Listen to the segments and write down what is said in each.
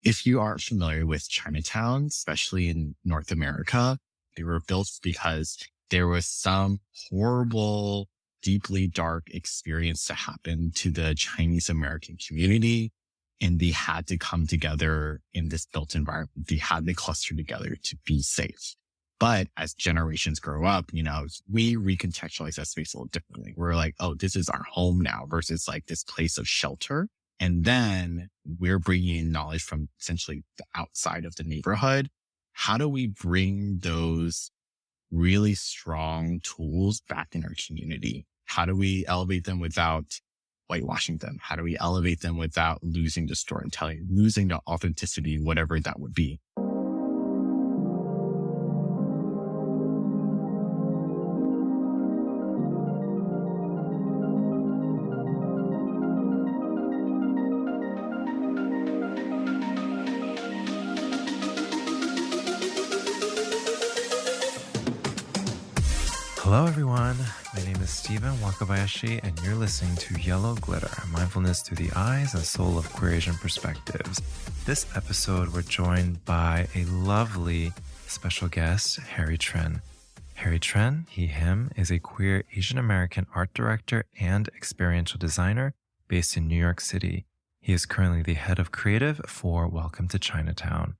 If you aren't familiar with Chinatowns, especially in North America, they were built because there was some horrible, deeply dark experience to happen to the Chinese American community. And they had to come together in this built environment. They had to cluster together to be safe. But as generations grow up, we recontextualize that space a little differently. We're like, oh, this is our home now versus like this place of shelter. And then we're bringing in knowledge from essentially the outside of the neighborhood. How do we bring those really strong tools back in our community? How do we elevate them without whitewashing them? How do we elevate them without losing the storytelling, losing the authenticity, whatever that would be? Hello, everyone. My name is Stephen Wakabayashi, and you're listening to Yellow Glitter, mindfulness through the eyes and soul of queer Asian perspectives. This episode, we're joined by a lovely special guest, Harry Trinh. Harry Trinh, he, him, is a queer Asian American art director and experiential designer based in New York City. He is currently the head of creative for Welcome to Chinatown.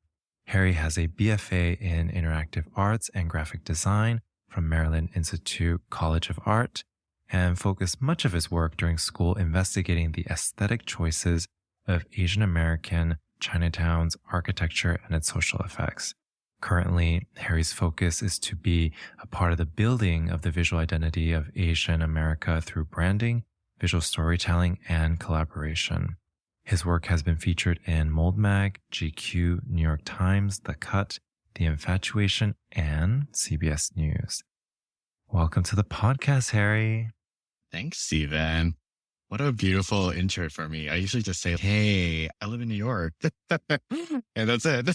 Harry has a BFA in interactive arts and graphic design from Maryland Institute College of Art, and focused much of his work during school investigating the aesthetic choices of Asian American Chinatowns, architecture, and its social effects. Currently, Harry's focus is to be a part of the building of the visual identity of Asian America through branding, visual storytelling, and collaboration. His work has been featured in Mold Mag, GQ, New York Times, The Cut, The Infatuation, and CBS News. Welcome to the podcast, Harry. Thanks, Steven. What a beautiful intro for me. I usually just say, hey, I live in New York. And that's it.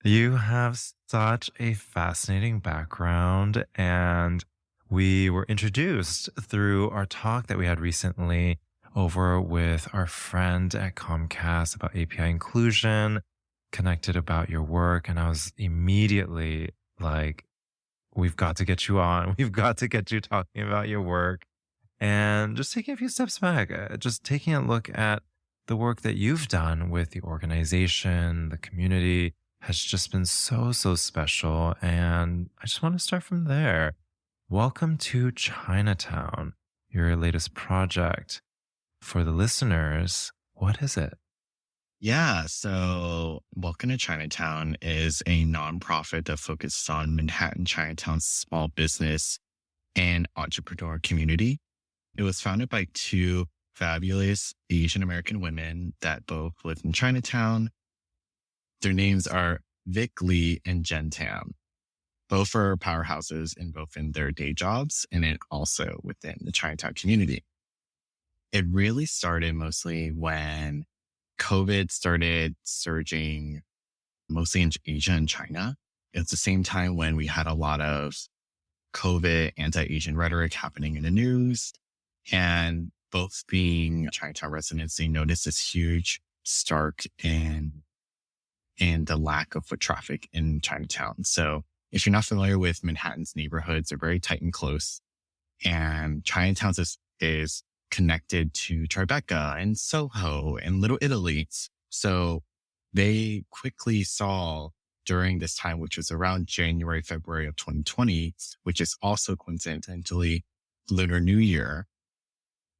You have such a fascinating background, and we were introduced through our talk that we had recently over with our friend at Comcast about API inclusion, connected about your work. And I was immediately like, we've got to get you on. We've got to get you talking about your work. And just taking a few steps back, just taking a look at the work that you've done with the organization, the community has just been so, so special. And I just want to start from there. Welcome to Chinatown, your latest project. For the listeners, what is it? Yeah. So Welcome to Chinatown is a nonprofit that focuses on Manhattan Chinatown's small business and entrepreneur community. It was founded by two fabulous Asian American women that both live in Chinatown. Their names are Vic Lee and Jen Tam. Both are powerhouses in both in their day jobs and then also within the Chinatown community. It really started mostly when COVID started surging mostly in Asia and China. It's the same time when we had a lot of COVID anti-Asian rhetoric happening in the news, and both being Chinatown residents, they noticed this huge stark in the lack of foot traffic in Chinatown. So if you're not familiar with Manhattan's neighborhoods, they're very tight and close. And Chinatown is connected to Tribeca and Soho and Little Italy. So they quickly saw during this time, which was around January, February of 2020, which is also coincidentally Lunar New Year,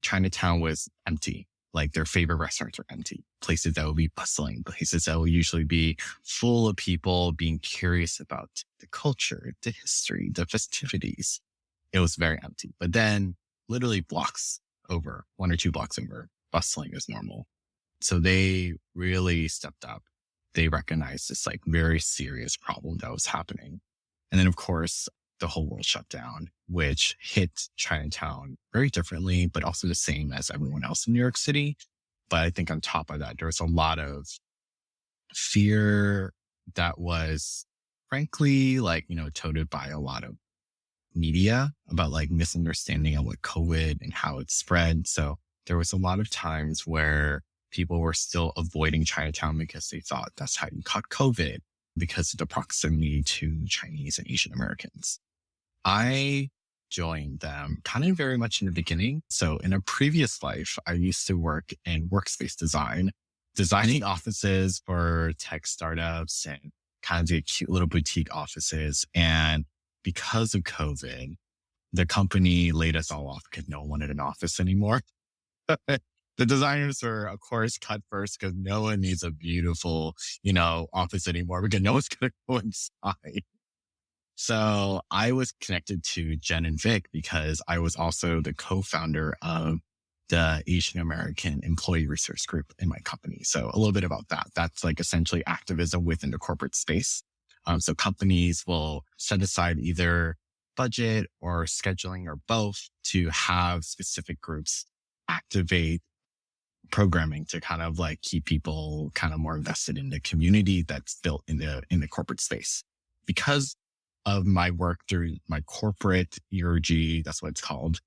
Chinatown was empty. Like their favorite restaurants were empty. Places that would be bustling, places that would usually be full of people being curious about the culture, the history, the festivities. It was very empty. But then literally blocks over, 1 or 2 blocks over, bustling as normal. So they really stepped up. They recognized this like very serious problem that was happening. And then of course, the whole world shut down, which hit Chinatown very differently, but also the same as everyone else in New York City. But I think on top of that, there was a lot of fear that was frankly toted by a lot of media about like misunderstanding of what COVID and how it spread. So there was a lot of times where people were still avoiding Chinatown because they thought that's how you caught COVID because of the proximity to Chinese and Asian Americans. I joined them kind of very much in the beginning. So in a previous life, I used to work in workspace design, designing offices for tech startups and kind of the cute little boutique offices. And because of COVID, the company laid us all off because no one wanted an office anymore. The designers were, of course, cut first because no one needs a beautiful, office anymore because no one's going to go inside. So I was connected to Jen and Vic because I was also the co-founder of the Asian American Employee Research Group in my company. So a little bit about that. That's like essentially activism within the corporate space. So companies will set aside either budget or scheduling or both to have specific groups activate programming to kind of like keep people kind of more invested in the community that's built in the corporate space. Because of my work through my corporate ERG, that's what it's called,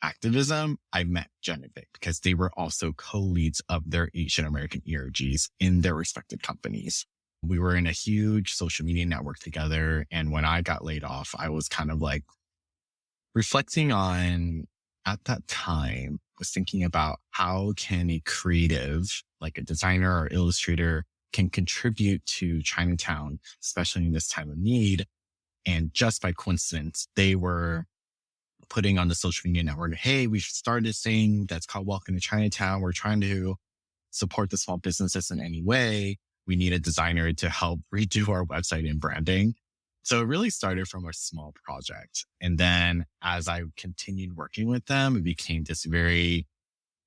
activism, I met Jen and Vic because they were also co-leads of their Asian American ERGs in their respective companies. We were in a huge social media network together. And when I got laid off, I was kind of like reflecting on, at that time, was thinking about how can a creative, like a designer or illustrator, can contribute to Chinatown, especially in this time of need. And just by coincidence, they were putting on the social media network, hey, we started this thing that's called Welcome to Chinatown. We're trying to support the small businesses in any way. We need a designer to help redo our website and branding. So it really started from a small project. And then as I continued working with them, it became this very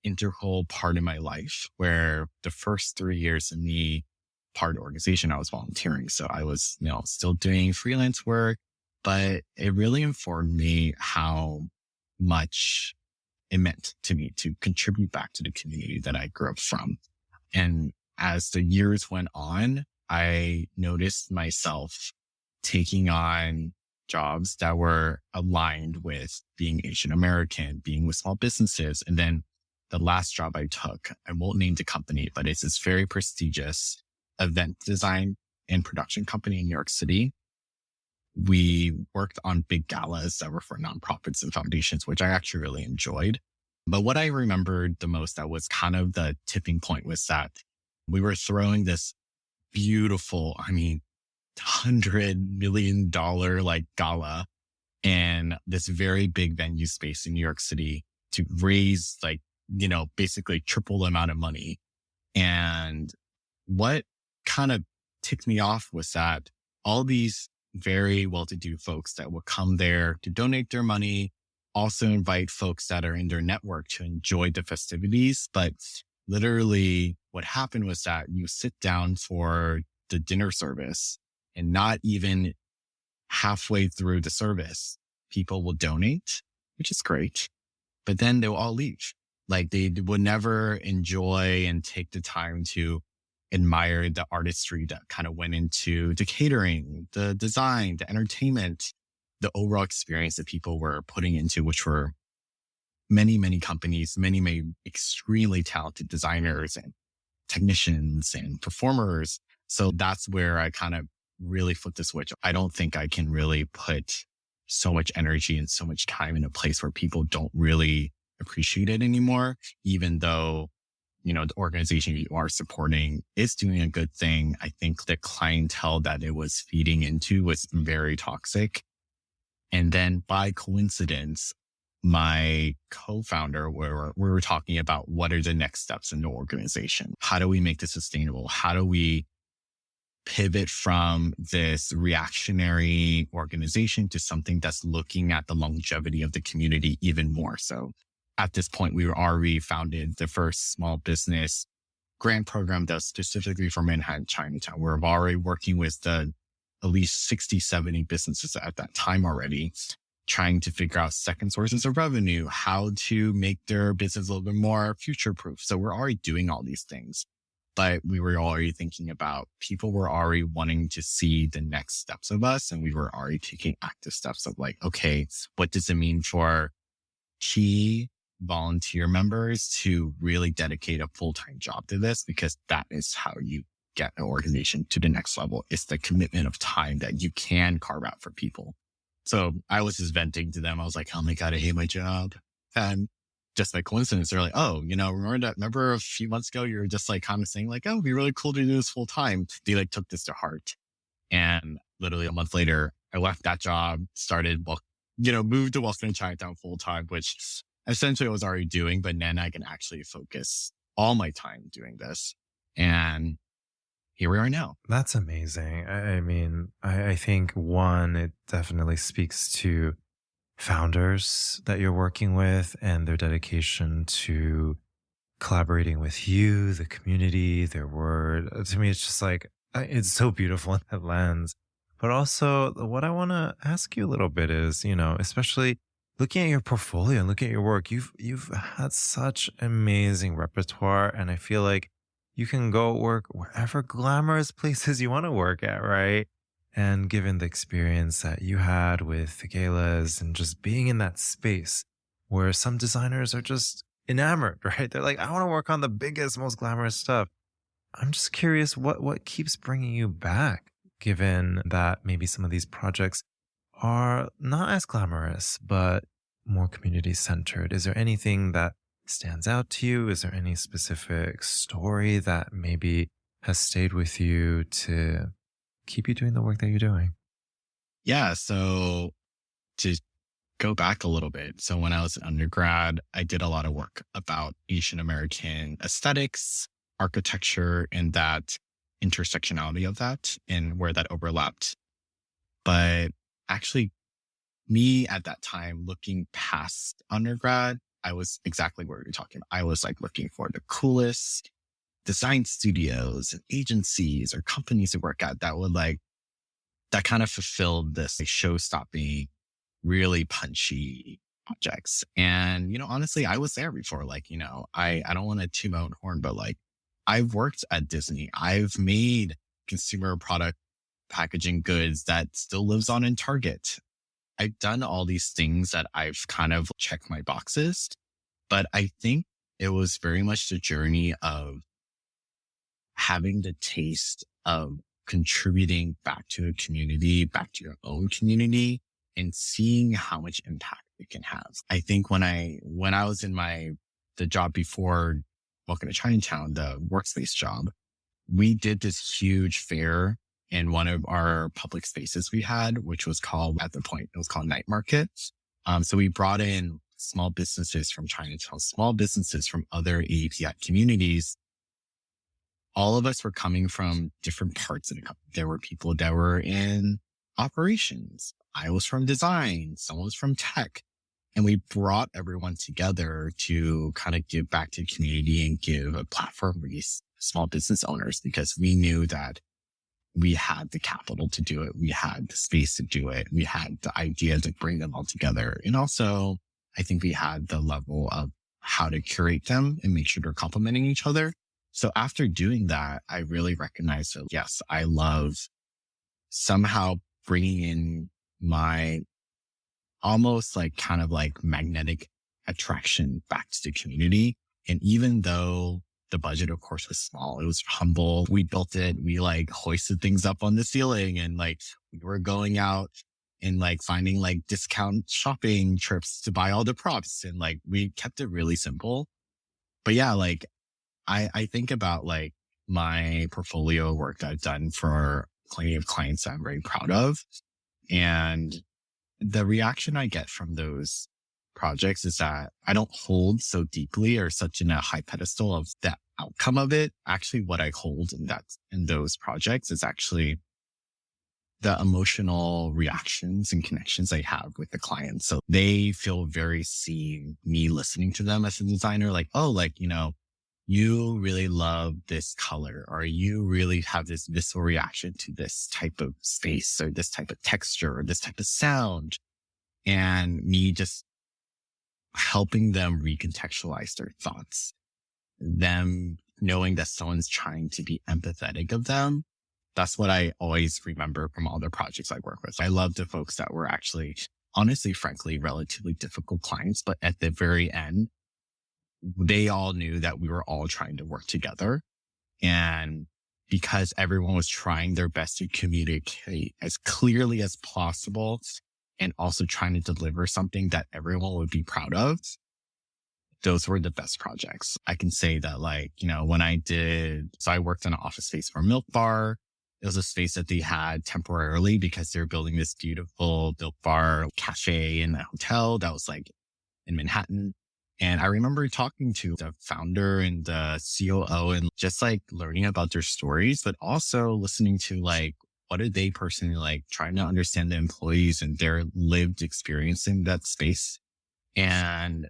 integral part of my life where the first 3 years of me part of the organization, I was volunteering. So I was, still doing freelance work, but it really informed me how much it meant to me to contribute back to the community that I grew up from. And as the years went on, I noticed myself taking on jobs that were aligned with being Asian American, being with small businesses. And then the last job I took, I won't name the company, but it's this very prestigious event design and production company in New York City. We worked on big galas that were for nonprofits and foundations, which I actually really enjoyed. But what I remembered the most that was kind of the tipping point was that we were throwing this beautiful, $100 million like gala and this very big venue space in New York City to raise basically triple the amount of money. And what kind of ticked me off was that all these very well-to-do folks that would come there to donate their money, also invite folks that are in their network to enjoy the festivities. But literally what happened was that you sit down for the dinner service and not even halfway through the service, people will donate, which is great, but then they'll all leave. Like they would never enjoy and take the time to admire the artistry that kind of went into the catering, the design, the entertainment, the overall experience that people were putting into, which were many, many companies, many extremely talented designers and technicians and performers. So that's where I kind of really flipped the switch. I don't think I can really put so much energy and so much time in a place where people don't really appreciate it anymore, even though, the organization you are supporting is doing a good thing. I think the clientele that it was feeding into was very toxic. And then by coincidence, my co-founder, we were talking about what are the next steps in the organization? How do we make this sustainable? How do we pivot from this reactionary organization to something that's looking at the longevity of the community even more so? At this point, we were already founded the first small business grant program that's specifically for Manhattan, Chinatown. We're already working with at least 60, 70 businesses at that time already, trying to figure out second sources of revenue, how to make their business a little bit more future-proof. So we're already doing all these things, but we were already thinking about people were already wanting to see the next steps of us. And we were already taking active steps of like, okay, what does it mean for key volunteer members to really dedicate a full-time job to this, because that is how you get an organization to the next level. It's the commitment of time that you can carve out for people. So I was just venting to them. I was like, oh my God, I hate my job. And just by coincidence, they're like, oh, remember a few months ago, you were just like kind of saying like, oh, it'd be really cool to do this full time. They like took this to heart. And literally a month later, I left that job, moved to Welcome to Chinatown full time, which essentially I was already doing, but then I can actually focus all my time doing this. And here we are now. That's amazing. I mean, I think one, it definitely speaks to founders that you're working with and their dedication to collaborating with you, the community, their word. To me, it's just like, it's so beautiful in that lens. But also what I want to ask you a little bit is, especially looking at your portfolio and looking at your work, you've had such amazing repertoire. And I feel like you can go work wherever glamorous places you want to work at, right? And given the experience that you had with the galas and just being in that space where some designers are just enamored, right? They're like, I want to work on the biggest, most glamorous stuff. I'm just curious what keeps bringing you back, given that maybe some of these projects are not as glamorous, but more community centered. Is there anything that stands out to you? Is there any specific story that maybe has stayed with you to keep you doing the work that you're doing? Yeah. So to go back a little bit. So when I was an undergrad, I did a lot of work about Asian American aesthetics, architecture, and that intersectionality of that and where that overlapped. But actually, me at that time, looking past undergrad, I was exactly where you're talking about. I was like looking for the coolest design studios and agencies or companies to work at that kind of fulfilled this show-stopping, really punchy projects. And, honestly, I was there before. I don't want to toot my own horn, but I've worked at Disney. I've made consumer product packaging goods that still lives on in Target. I've done all these things that I've kind of checked my boxes, but I think it was very much the journey of having the taste of contributing back to a community, back to your own community, and seeing how much impact it can have. I think when I was in the job before Welcome to Chinatown, the workspace job, we did this huge fair in one of our public spaces we had, which was called, at the point, it was called Night Market. So we brought in small businesses from Chinatown, small businesses from other API communities. All of us were coming from different parts of the company. There were people that were in operations. I was from design. Someone was from tech. And we brought everyone together to kind of give back to the community and give a platform for these small business owners, because we knew that we had the capital to do it. We had the space to do it. We had the idea to bring them all together. And also, I think we had the level of how to curate them and make sure they're complementing each other. So after doing that, I really recognized that, yes, I love somehow bringing in my almost kind of magnetic attraction back to the community. And even though the budget, of course, was small, it was humble. We built it. We hoisted things up on the ceiling, and we were going out and finding discount shopping trips to buy all the props. And we kept it really simple. But yeah, I think about my portfolio work that I've done for plenty of clients that I'm very proud of. And the reaction I get from those projects is that I don't hold so deeply or such in a high pedestal of the outcome of it. Actually, what I hold in those projects is actually the emotional reactions and connections I have with the clients. So they feel very seen, me listening to them as a designer, you really love this color, or you really have this visceral reaction to this type of space or this type of texture or this type of sound. And me just helping them recontextualize their thoughts, them knowing that someone's trying to be empathetic of them. That's what I always remember from all the projects I work with. I love the folks that were actually, honestly, frankly, relatively difficult clients, but at the very end, they all knew that we were all trying to work together. And because everyone was trying their best to communicate as clearly as possible and also trying to deliver something that everyone would be proud of, those were the best projects. I can say that so I worked in an office space for a milk bar. It was a space that they had temporarily because they were building this beautiful milk bar cafe in a hotel that was like in Manhattan. And I remember talking to the founder and the COO and just like learning about their stories, but also listening to like, what did they personally like, trying to understand the employees and their lived experience in that space. And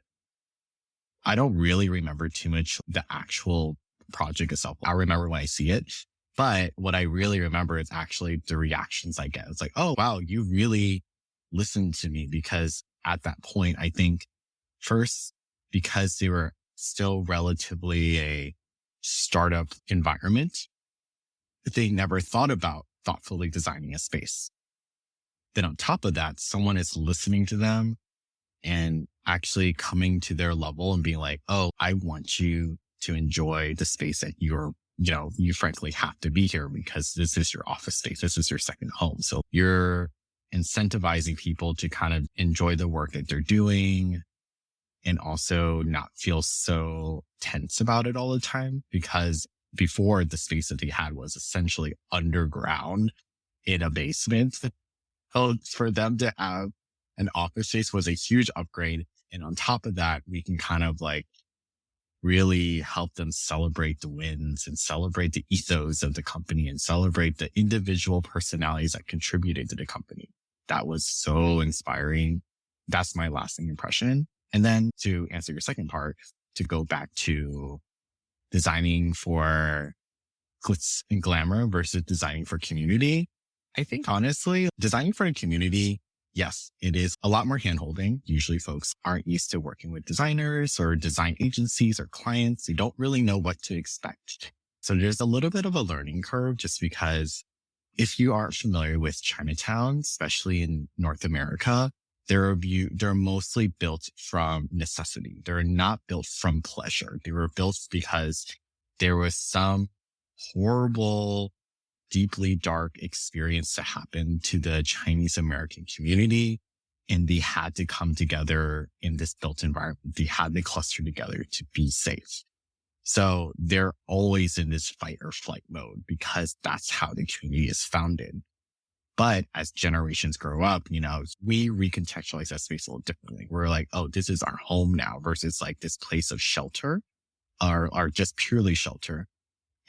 I don't really remember too much the actual project itself. I remember when I see it, but what I really remember is actually the reactions I get. It's like, oh, wow, you really listened to me, because at that point, I think first, because they were still relatively a startup environment, they never thought about thoughtfully designing a space. Then on top of that, someone is listening to them and actually coming to their level and being like, oh, I want you to enjoy the space that you frankly have to be here because this is your office space. This is your second home. So you're incentivizing people to kind of enjoy the work that they're doing and also not feel so tense about it all the time, because before the space that they had was essentially underground in a basement. So for them to have an office space was a huge upgrade. And on top of that, we can kind of like really help them celebrate the wins and celebrate the ethos of the company and celebrate the individual personalities that contributed to the company. That was so inspiring. That's my lasting impression. And then to answer your second part, to go back to designing for glitz and glamour versus designing for community. I think honestly, designing for a community, yes, it is a lot more handholding. Usually folks aren't used to working with designers or design agencies or clients. They don't really know what to expect. So there's a little bit of a learning curve, just because if you aren't familiar with Chinatowns, especially in North America, they're mostly built from necessity. They're not built from pleasure. They were built because there was some horrible, deeply dark experience to happen to the Chinese American community. And they had to come together in this built environment. They had to cluster together to be safe. So they're always in this fight or flight mode because that's how the community is founded. But as generations grow up, we recontextualize that space a little differently. We're like, oh, this is our home now versus like this place of shelter or just purely shelter.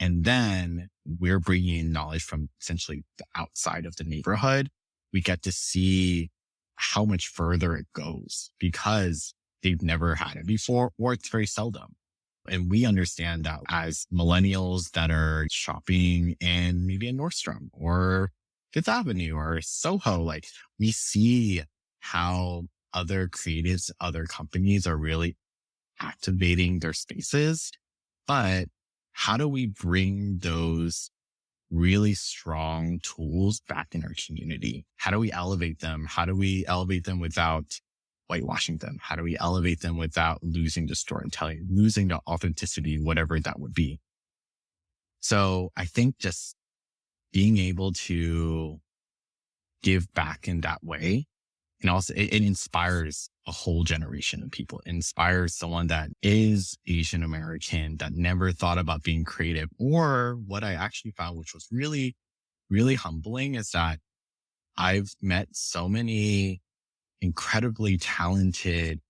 And then we're bringing in knowledge from essentially the outside of the neighborhood. We get to see how much further it goes because they've never had it before, or it's very seldom. And we understand that as millennials that are shopping in maybe a Nordstrom or Fifth Avenue or Soho, like we see how other creatives, other companies are really activating their spaces. But how do we bring those really strong tools back in our community? How do we elevate them? How do we elevate them without whitewashing them? How do we elevate them without losing the storytelling, losing the authenticity, whatever that would be? So I think just being able to give back in that way, and also it inspires a whole generation of people. It inspires someone that is Asian American that never thought about being creative. Or what I actually found, which was really, really humbling, is that I've met so many incredibly talented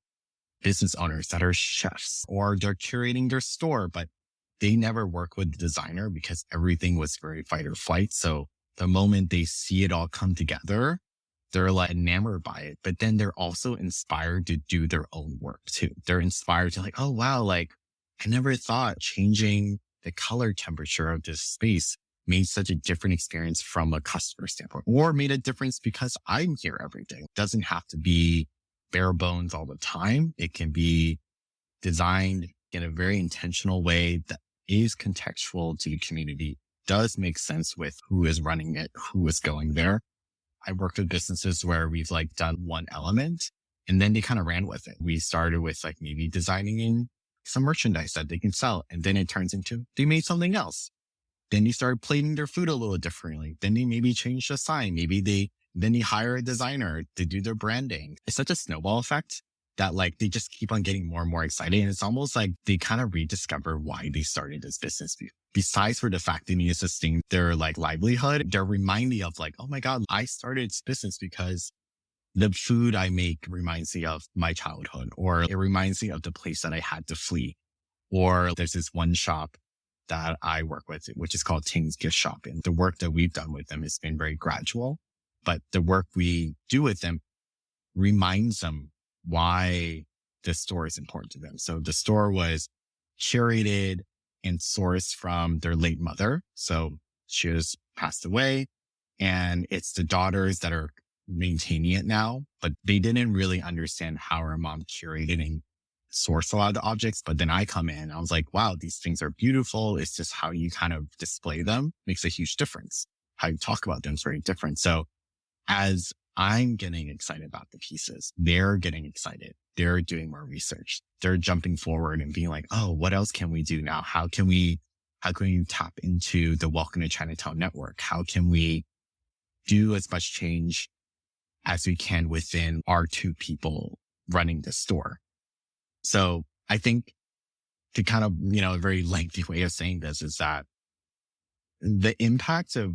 business owners that are chefs or they're curating their store, but they never work with the designer because everything was very fight or flight. So the moment they see it all come together, they're like enamored by it, but then they're also inspired to do their own work too. They're inspired to like, oh wow, like I never thought changing the color temperature of this space made such a different experience from a customer standpoint, or made a difference because I'm here every day. It doesn't have to be bare bones all the time. It can be designed in a very intentional way that is contextual to the community, does make sense with who is running it, who is going there. I worked with businesses where we've like done one element and then they kind of ran with it. We started with like maybe designing in some merchandise that they can sell. And then it turns into they made something else. Then they started plating their food a little differently. Then they maybe changed the sign. Then they hire a designer to do their branding. It's such a snowball effect that like they just keep on getting more and more excited. And it's almost like they kind of rediscover why they started this business. Besides for the fact they need to sustain their like livelihood, they're reminding of like, oh my God, I started this business because the food I make reminds me of my childhood, or it reminds me of the place that I had to flee. Or there's this one shop that I work with, which is called Ting's Gift Shop. And the work that we've done with them has been very gradual, but the work we do with them reminds them why the store is important to them. So the store was curated and sourced from their late mother. So she has passed away, and it's the daughters that are maintaining it now, but they didn't really understand how our mom curated and sourced a lot of the objects. But then I come in, I was like, wow, these things are beautiful. It's just how you kind of display them makes a huge difference. How you talk about them is very different. So as I'm getting excited about the pieces, they're getting excited. They're doing more research. They're jumping forward and being like, oh, what else can we do now? How can we tap into the Welcome to Chinatown network? How can we do as much change as we can within our two people running the store? So I think to kind of, a very lengthy way of saying this is that the impact of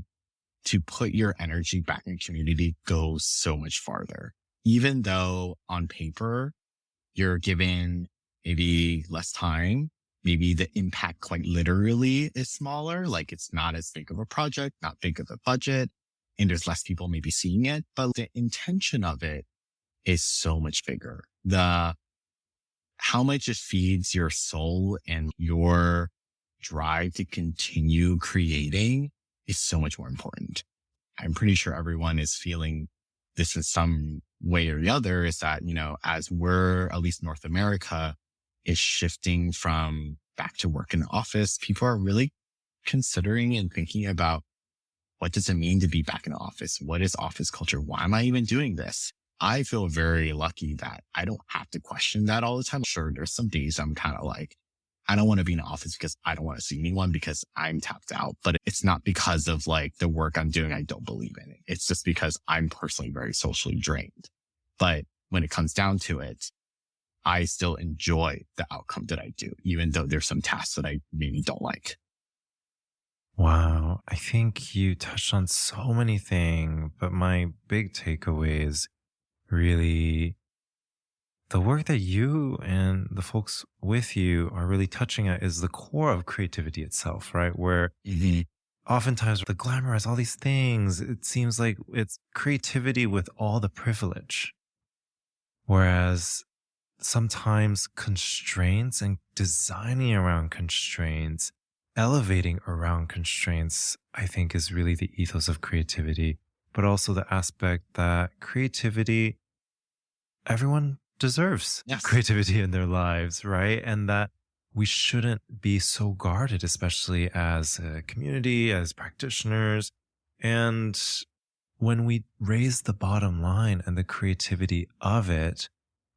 to put your energy back in community goes so much farther. Even though on paper, you're given maybe less time, maybe the impact quite literally is smaller, like it's not as big of a project, not big of a budget, and there's less people maybe seeing it, but the intention of it is so much bigger. How much it feeds your soul and your drive to continue creating is so much more important. I'm pretty sure everyone is feeling this in some way or the other, is that, as we're, at least North America, is shifting from back to work in the office, people are really considering and thinking about what does it mean to be back in the office? What is office culture? Why am I even doing this? I feel very lucky that I don't have to question that all the time. Sure, there's some days I'm kind of like, I don't want to be in the office because I don't want to see anyone because I'm tapped out. But it's not because of like the work I'm doing, I don't believe in it. It's just because I'm personally very socially drained. But when it comes down to it, I still enjoy the outcome that I do, even though there's some tasks that I maybe don't like. Wow. I think you touched on so many things, but my big takeaway is really the work that you and the folks with you are really touching at is the core of creativity itself, right? Where oftentimes the glamorize all these things, it seems like it's creativity with all the privilege. Whereas sometimes constraints and designing around constraints, elevating around constraints, I think is really the ethos of creativity, but also the aspect that creativity, everyone deserves creativity in their lives, right? And that we shouldn't be so guarded, especially as a community, as practitioners. And when we raise the bottom line and the creativity of it,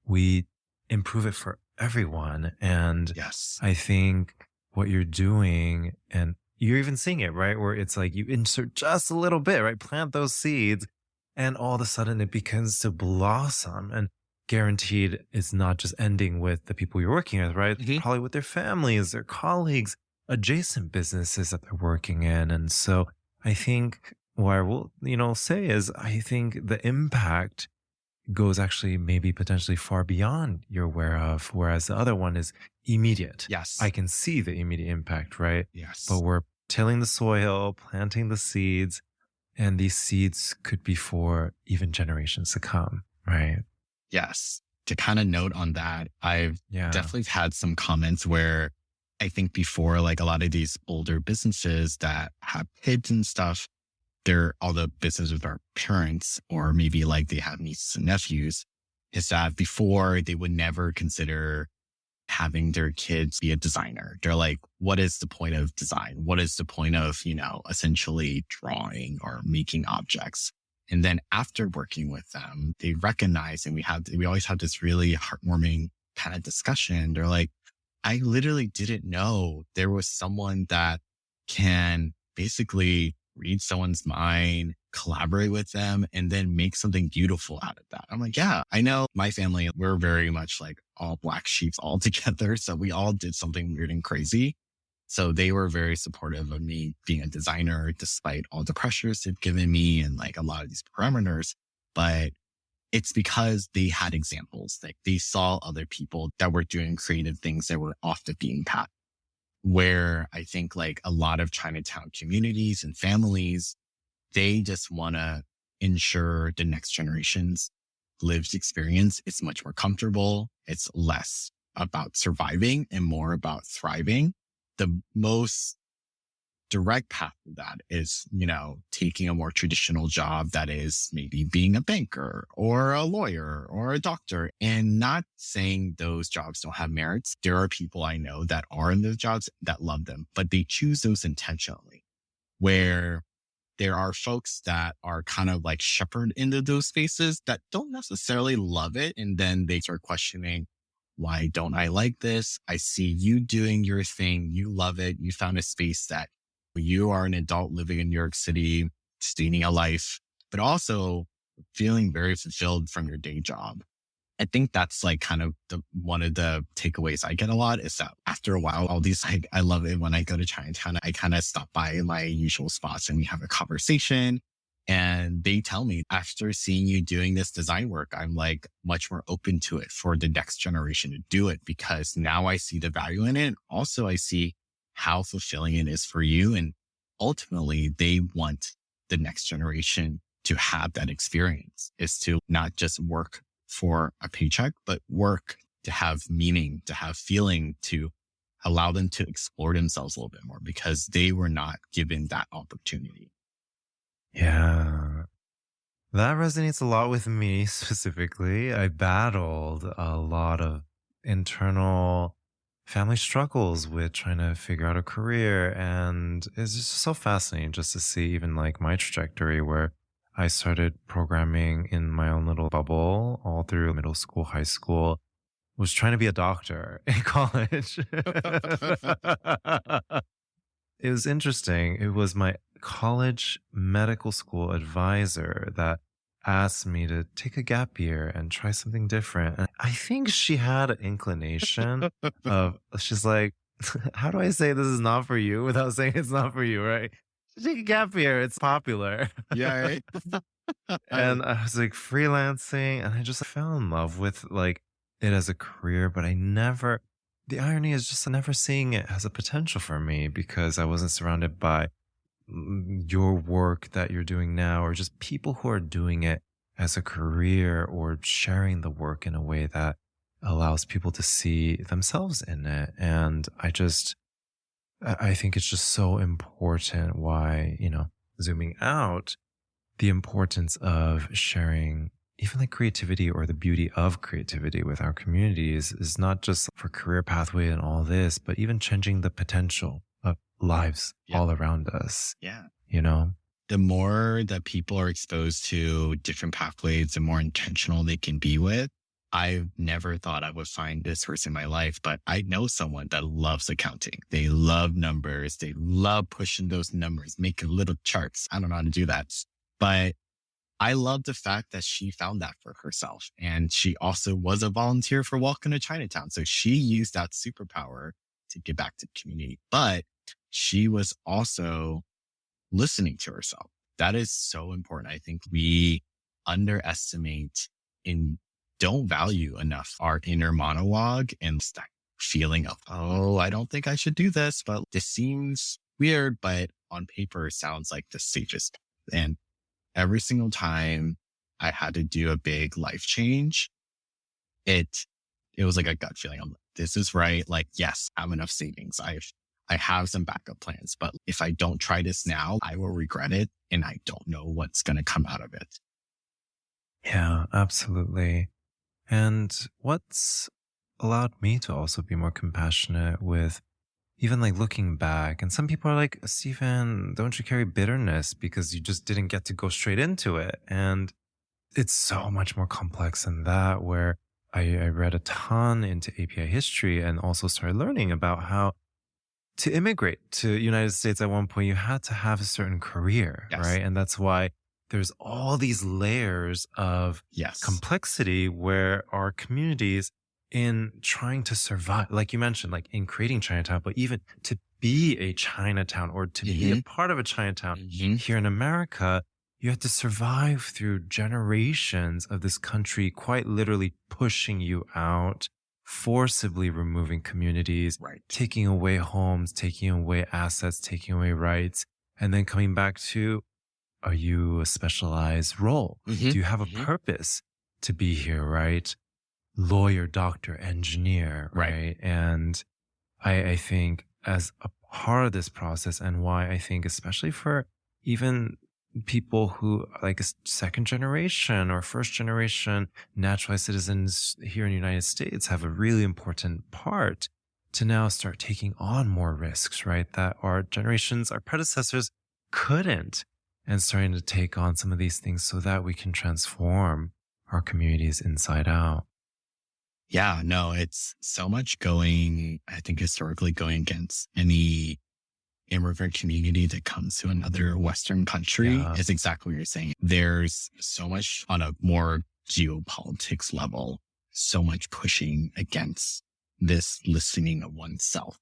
we improve it for everyone. And I think what you're doing, and you're even seeing it, right? Where it's like you insert just a little bit, right? Plant those seeds, and all of a sudden it begins to blossom. And guaranteed it's not just ending with the people you're working with, right? Probably with their families, their colleagues, adjacent businesses that they're working in. And so I think what I will, say is I think the impact goes actually maybe potentially far beyond you're aware of, whereas the other one is immediate. Yes. I can see the immediate impact, right? Yes. But we're tilling the soil, planting the seeds, and these seeds could be for even generations to come, right? Yes. To kind of note on that, I've definitely had some comments where I think before, like a lot of these older businesses that have kids and stuff, they're all the business with our parents, or maybe like they have nieces and nephews, is that before they would never consider having their kids be a designer. They're like, what is the point of design? What is the point of, essentially drawing or making objects? And then after working with them, they recognize, and we always have this really heartwarming kind of discussion. They're like, I literally didn't know there was someone that can basically read someone's mind, collaborate with them, and then make something beautiful out of that. I'm like, yeah, I know my family, we're very much like all black sheeps all together. So we all did something weird and crazy. So they were very supportive of me being a designer, despite all the pressures they've given me and like a lot of these parameters. But it's because they had examples. Like they saw other people that were doing creative things that were off the beaten path. Where I think like a lot of Chinatown communities and families, they just want to ensure the next generation's lived experience is much more comfortable. It's less about surviving and more about thriving. The most direct path to that is, taking a more traditional job that is maybe being a banker or a lawyer or a doctor, and not saying those jobs don't have merits. There are people I know that are in those jobs that love them, but they choose those intentionally, where there are folks that are kind of like shepherded into those spaces that don't necessarily love it. And then they start questioning, why don't I like this? I see you doing your thing. You love it. You found a space that you are an adult living in New York City, sustaining a life, but also feeling very fulfilled from your day job. I think that's like kind of one of the takeaways I get a lot is that after a while, all these, like, I love it when I go to Chinatown, I kind of stop by my usual spots and we have a conversation. And they tell me, after seeing you doing this design work, I'm like much more open to it for the next generation to do it, because now I see the value in it. Also, I see how fulfilling it is for you. And ultimately, they want the next generation to have that experience, is to not just work for a paycheck, but work to have meaning, to have feeling, to allow them to explore themselves a little bit more, because they were not given that opportunity. Yeah. That resonates a lot with me specifically. I battled a lot of internal family struggles with trying to figure out a career. And it's just so fascinating just to see even like my trajectory, where I started programming in my own little bubble all through middle school, high school, was trying to be a doctor in college. It was interesting. It was my college medical school advisor that asked me to take a gap year and try something different. And I think she had an inclination of, she's like, how do I say this is not for you without saying it's not for you, right? Take a gap year. It's popular. Yeah. Right? And I was like freelancing, and I just fell in love with like it as a career, but the irony is just never seeing it as a potential for me, because I wasn't surrounded by your work that you're doing now, or just people who are doing it as a career, or sharing the work in a way that allows people to see themselves in it. And I think it's just so important why, zooming out, the importance of sharing even like creativity or the beauty of creativity with our communities is not just for career pathway and all this, but even changing the potential of lives all around us. Yeah. The more that people are exposed to different pathways, the more intentional they can be with. I never thought I would find this person in my life, but I know someone that loves accounting. They love numbers. They love pushing those numbers, making little charts. I don't know how to do that, but I love the fact that she found that for herself. And she also was a volunteer for Welcome to Chinatown. So she used that superpower to give back to the community, but she was also listening to herself. That is so important. I think we underestimate and don't value enough our inner monologue and that feeling of, oh, I don't think I should do this, but this seems weird, but on paper sounds like the safest. And every single time I had to do a big life change, it was like a gut feeling. I'm like, this is right. Like, yes, I have enough savings. I have some backup plans, but if I don't try this now, I will regret it. And I don't know what's going to come out of it. Yeah, absolutely. And what's allowed me to also be more compassionate with even like looking back, and some people are like, Stephen, don't you carry bitterness because you just didn't get to go straight into it? And it's so much more complex than that, where I read a ton into API history and also started learning about how to immigrate to United States at one point, you had to have a certain career, Yes. right? And that's why there's all these layers of Yes. complexity where our communities in trying to survive, like you mentioned, like in creating Chinatown, but even to be a Chinatown or to be a Hmm. part of a Chinatown Hmm. here in America, you have to survive through generations of this country quite literally pushing you out, forcibly removing communities, Right. taking away homes, taking away assets, taking away rights, and then coming back to, are you a specialized role? Hmm. Do you have a Hmm. purpose to be here, right? Lawyer, doctor, engineer, Right. right? And I think as a part of this process, and why I think, especially for even people who like second generation or first generation naturalized citizens here in the United States have a really important part to now start taking on more risks, right? That our generations, our predecessors couldn't, and starting to take on some of these things so that we can transform our communities inside out. Yeah, no, it's so much going, I think historically going against any immigrant community that comes to another Western country Yeah. is exactly what you're saying. There's so much on a more geopolitics level, so much pushing against this listening of oneself.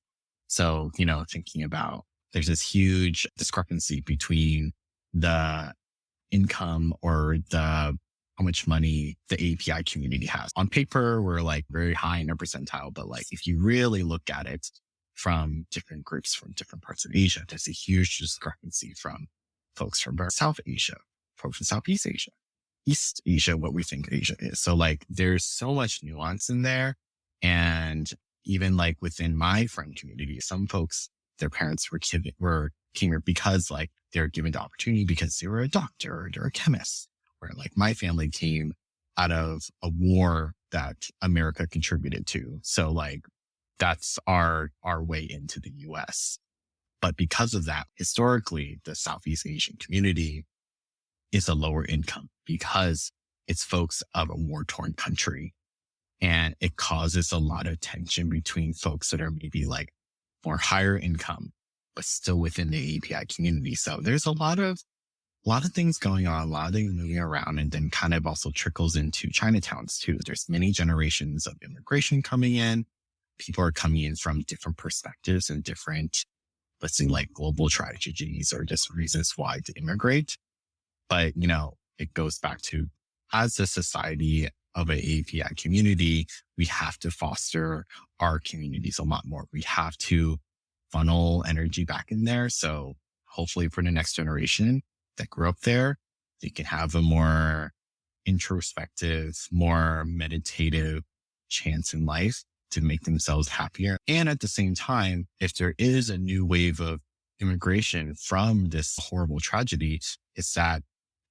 So, thinking about there's this huge discrepancy between the income or the how much money the API community has. On paper, we're like very high in a percentile, but like if you really look at it from different groups from different parts of Asia, there's a huge discrepancy from folks from South Asia, folks from Southeast Asia, East Asia, what we think Asia is. So like there's so much nuance in there. And even like within my friend community, some folks, their parents came here because like they're given the opportunity because they were a doctor or they're a chemist. Where like my family came out of a war that America contributed to. So like that's our way into the US. But because of that, historically, the Southeast Asian community is a lower income because it's folks of a war torn country. And it causes a lot of tension between folks that are maybe like more higher income, but still within the API community. So there's a lot of things going on, a lot of things moving around, and then kind of also trickles into Chinatowns too. There's many generations of immigration coming in. People are coming in from different perspectives and different, let's say like global tragedies or just reasons why to immigrate. But, it goes back to as a society of an API community, we have to foster our communities a lot more. We have to funnel energy back in there. So hopefully for the next generation that grew up there, they can have a more introspective, more meditative chance in life to make themselves happier. And at the same time, if there is a new wave of immigration from this horrible tragedy, it's that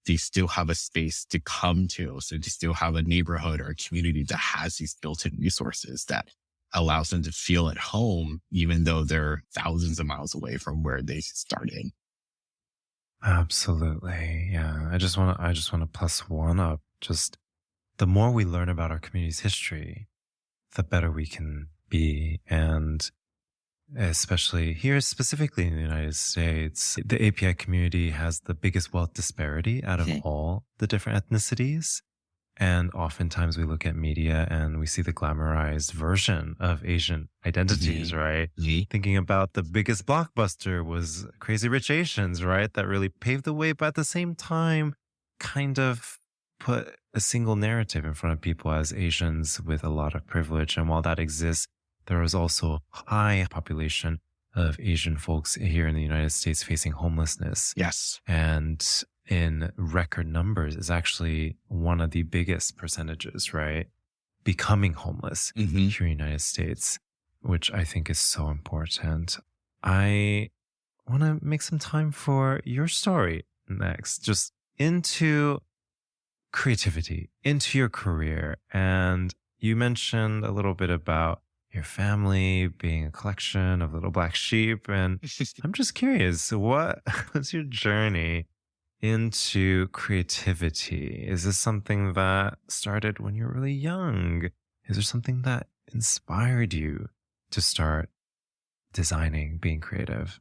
they still have a space to come to. So they still have a neighborhood or a community that has these built-in resources that allows them to feel at home, even though they're thousands of miles away from where they started. Absolutely. Yeah. I just want to plus one up. Just the more we learn about our community's history, the better we can be. And especially here, specifically in the United States, the API community has the biggest wealth disparity out of all the different ethnicities. And oftentimes we look at media and we see the glamorized version of Asian identities, right? Thinking about the biggest blockbuster was Crazy Rich Asians, right? That really paved the way, but at the same time, kind of put a single narrative in front of people as Asians with a lot of privilege. And while that exists, there is also a high population of Asian folks here in the United States facing homelessness. Yes. And in record numbers is actually one of the biggest percentages, right? Becoming homeless here in the United States, which I think is so important. I want to make some time for your story next, just into creativity, into your career. And you mentioned a little bit about your family being a collection of little black sheep. And I'm just curious, what was your journey into creativity? Is this something that started when you were really young? Is there something that inspired you to start designing, being creative?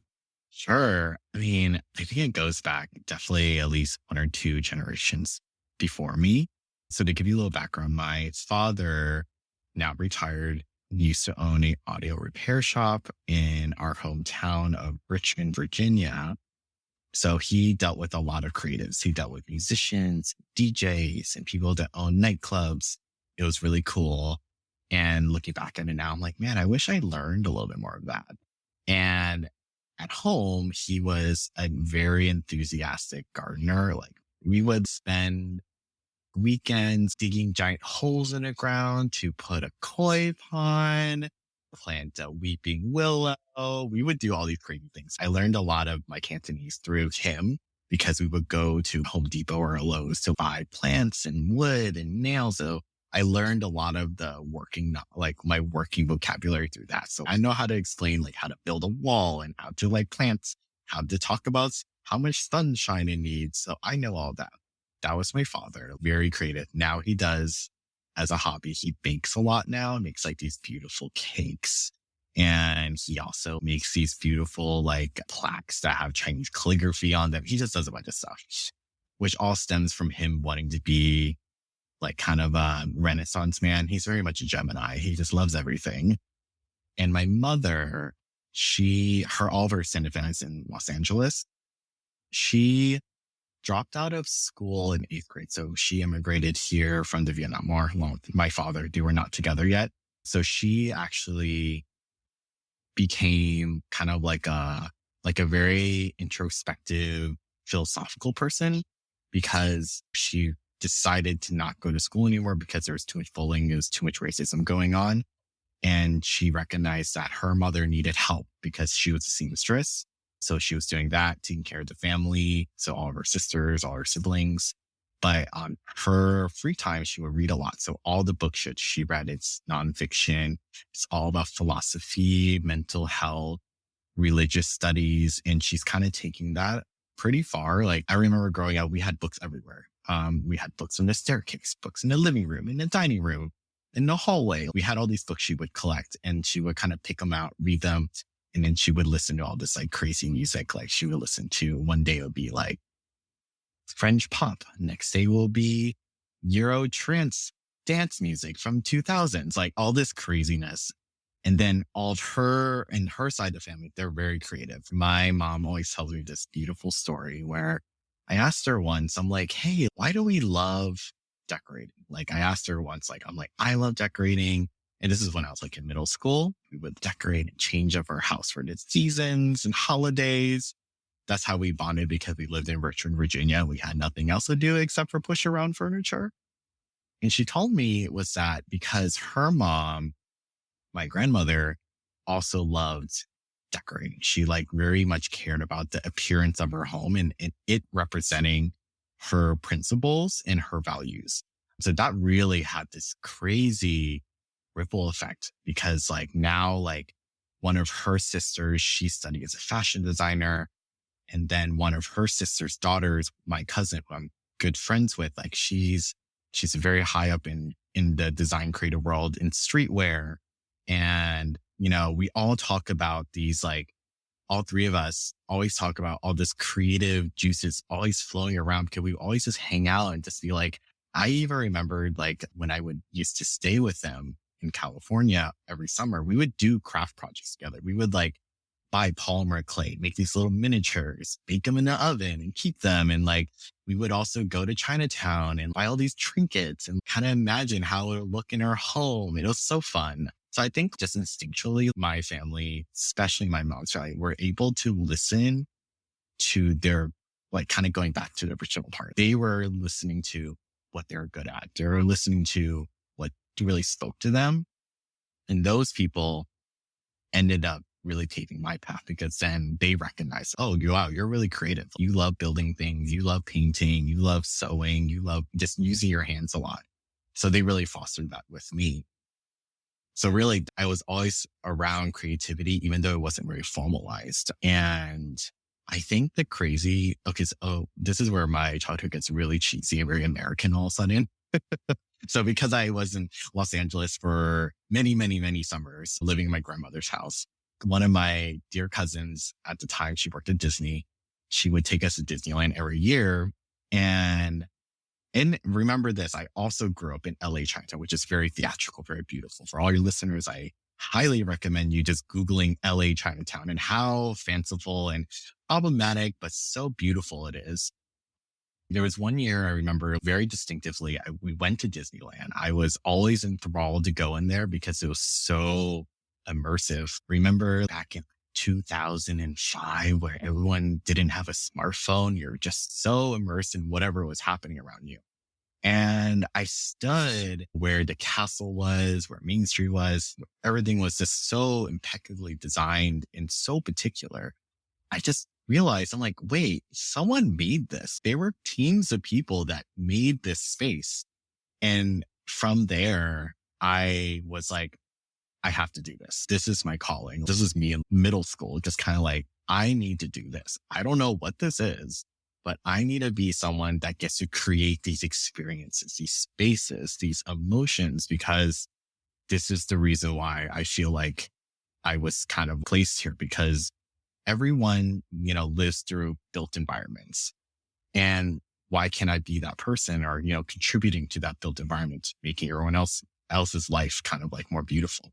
Sure. I mean, I think it goes back definitely at least one or two generations before me. So to give you a little background, my father, now retired, used to own a audio repair shop in our hometown of Richmond, Virginia. So he dealt with a lot of creatives. He dealt with musicians, DJs, and people that own nightclubs. It was really cool. And looking back at it now, I'm like, man, I wish I learned a little bit more of that. And at home, he was a very enthusiastic gardener. Like we would spend weekends digging giant holes in the ground to put a koi pond, plant a weeping willow. We would do all these crazy things. I learned a lot of my Cantonese through him because we would go to Home Depot or Lowe's to buy plants and wood and nails. So I learned a lot of the like my working vocabulary through that. So I know how to explain like how to build a wall and how to like plants, how to talk about how much sunshine it needs. So I know all that. That was my father, very creative. Now he does as a hobby. He bakes a lot now, makes like these beautiful cakes. And he also makes these beautiful like plaques that have Chinese calligraphy on them. He just does a bunch of stuff, which all stems from him wanting to be like kind of a Renaissance man. He's very much a Gemini. He just loves everything. And my mother, all of her extended family is in Los Angeles. She dropped out of school in 8th grade. So she immigrated here from the Vietnam War along with my father. They were not together yet. So she actually became kind of like a very introspective, philosophical person because she decided to not go to school anymore because there was too much bullying. There was too much racism going on. And she recognized that her mother needed help because she was a seamstress. So she was doing that, taking care of the family. So all of her sisters, all her siblings. But on her free time, she would read a lot. So all the books that she read, it's nonfiction. It's all about philosophy, mental health, religious studies. And she's kind of taking that pretty far. Like I remember growing up, we had books everywhere. We had books on the staircase, books in the living room, in the dining room, in the hallway. We had all these books she would collect and she would kind of pick them out, read them. And then she would listen to all this like crazy music. Like she would listen to, one day it would be like French pop. Next day will be Euro trance dance music from 2000s, like all this craziness. And then all of her and her side of the family, they're very creative. My mom always tells me this beautiful story where I asked her once, I'm like, hey, why do we love decorating? Like I asked her once, I love decorating. And this is when I was like in middle school. We would decorate and change up our house for the seasons and holidays. That's how we bonded because we lived in Richmond, Virginia. We had nothing else to do except for push around furniture. And she told me it was that because her mom, my grandmother, also loved decorating. She like very much cared about the appearance of her home and it representing her principles and her values. So that really had this crazy ripple effect because like now, like one of her sisters, she studied as a fashion designer. And then one of her sister's daughters, my cousin, who I'm good friends with, like she's very high up in the design creative world in streetwear. And, you know, we all talk about these, like all three of us always talk about all this creative juices always flowing around because we always just hang out and just be like, I even remembered like when I would used to stay with them in California every summer, we would do craft projects together. We would like buy polymer clay, make these little miniatures, bake them in the oven and keep them. And like, we would also go to Chinatown and buy all these trinkets and kind of imagine how it would look in our home. It was so fun. So I think just instinctually, my family, especially my mom's family, were able to listen to their, like kind of going back to the original part. They were listening to what they're good at. They were listening to what really spoke to them. And those people ended up really paving my path because then they recognized, oh, wow, you're really creative. You love building things. You love painting. You love sewing. You love just using your hands a lot. So they really fostered that with me. So really, I was always around creativity, even though it wasn't very formalized. And I think this is where my childhood gets really cheesy and very American all of a sudden. So because I was in Los Angeles for many, many, many summers living in my grandmother's house, one of my dear cousins at the time, she worked at Disney. She would take us to Disneyland every year. And remember this, I also grew up in LA Chinatown, which is very theatrical, very beautiful. For all your listeners, I highly recommend you just Googling LA Chinatown and how fanciful and problematic, but so beautiful it is. There was one year I remember very distinctively, we went to Disneyland. I was always enthralled to go in there because it was so immersive. Remember back in 2005 where everyone didn't have a smartphone. You're just so immersed in whatever was happening around you. And I stood where the castle was, where Main Street was. Everything was just so impeccably designed and so particular. I just realized, I'm like, wait, someone made this. There were teams of people that made this space. And from there, I was like, I have to do this. This is my calling. This is me in middle school, just kind of like, I need to do this. I don't know what this is, but I need to be someone that gets to create these experiences, these spaces, these emotions, because this is the reason why I feel like I was kind of placed here, because everyone, lives through built environments. And why can't I be that person or, contributing to that built environment, making everyone else's life kind of like more beautiful.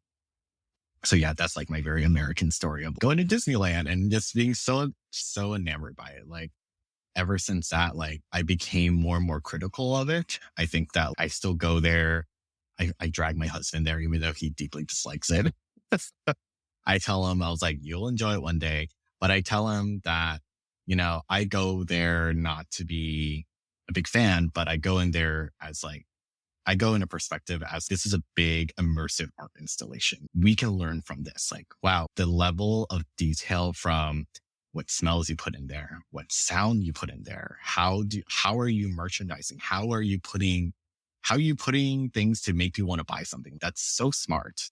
So yeah, that's like my very American story of going to Disneyland and just being so enamored by it. Like ever since that, like I became more and more critical of it. I think that I still go there. I drag my husband there, even though he deeply dislikes it. I tell him, I was like, you'll enjoy it one day. But I tell him that, I go there not to be a big fan, but I go in there as like, I go in a perspective as this is a big immersive art installation. We can learn from this. Like, wow, the level of detail from what smells you put in there, what sound you put in there. How are you merchandising? How are you putting things to make you want to buy something? That's so smart.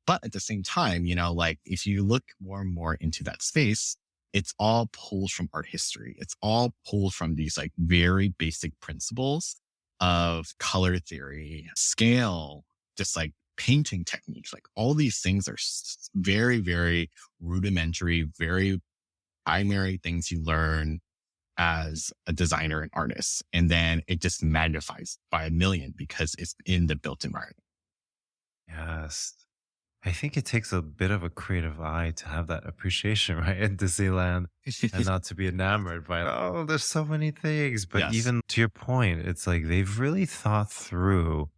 But at the same time, like if you look more and more into that space, it's all pulled from art history. It's all pulled from these like very basic principles of color theory, scale, just like painting techniques. Like all these things are very, very rudimentary, very primary things you learn as a designer and artist. And then it just magnifies by a million because it's in the built environment. Yes. I think it takes a bit of a creative eye to have that appreciation, right? In Disneyland and not to be enamored by, oh, there's so many things. But Yes. even to your point, it's like they've really thought through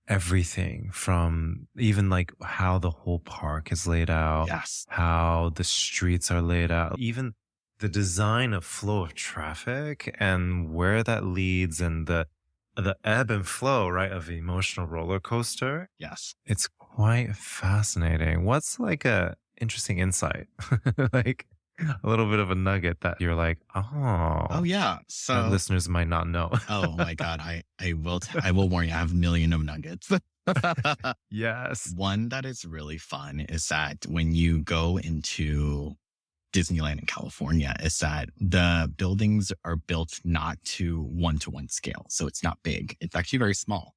everything from even like how the whole park is laid out, Yes. how the streets are laid out, even the design of flow of traffic and where that leads and the ebb and flow, right, of the emotional roller coaster. Yes. It's quite fascinating. What's like a interesting insight? Like a little bit of a nugget that you're like, Oh yeah. our So, listeners might not know. oh my God. I will warn you, I have a million of nuggets. Yes. One that is really fun is that when you go into Disneyland in California, is that the buildings are built not to one-to-one scale. So it's not big. It's actually very small.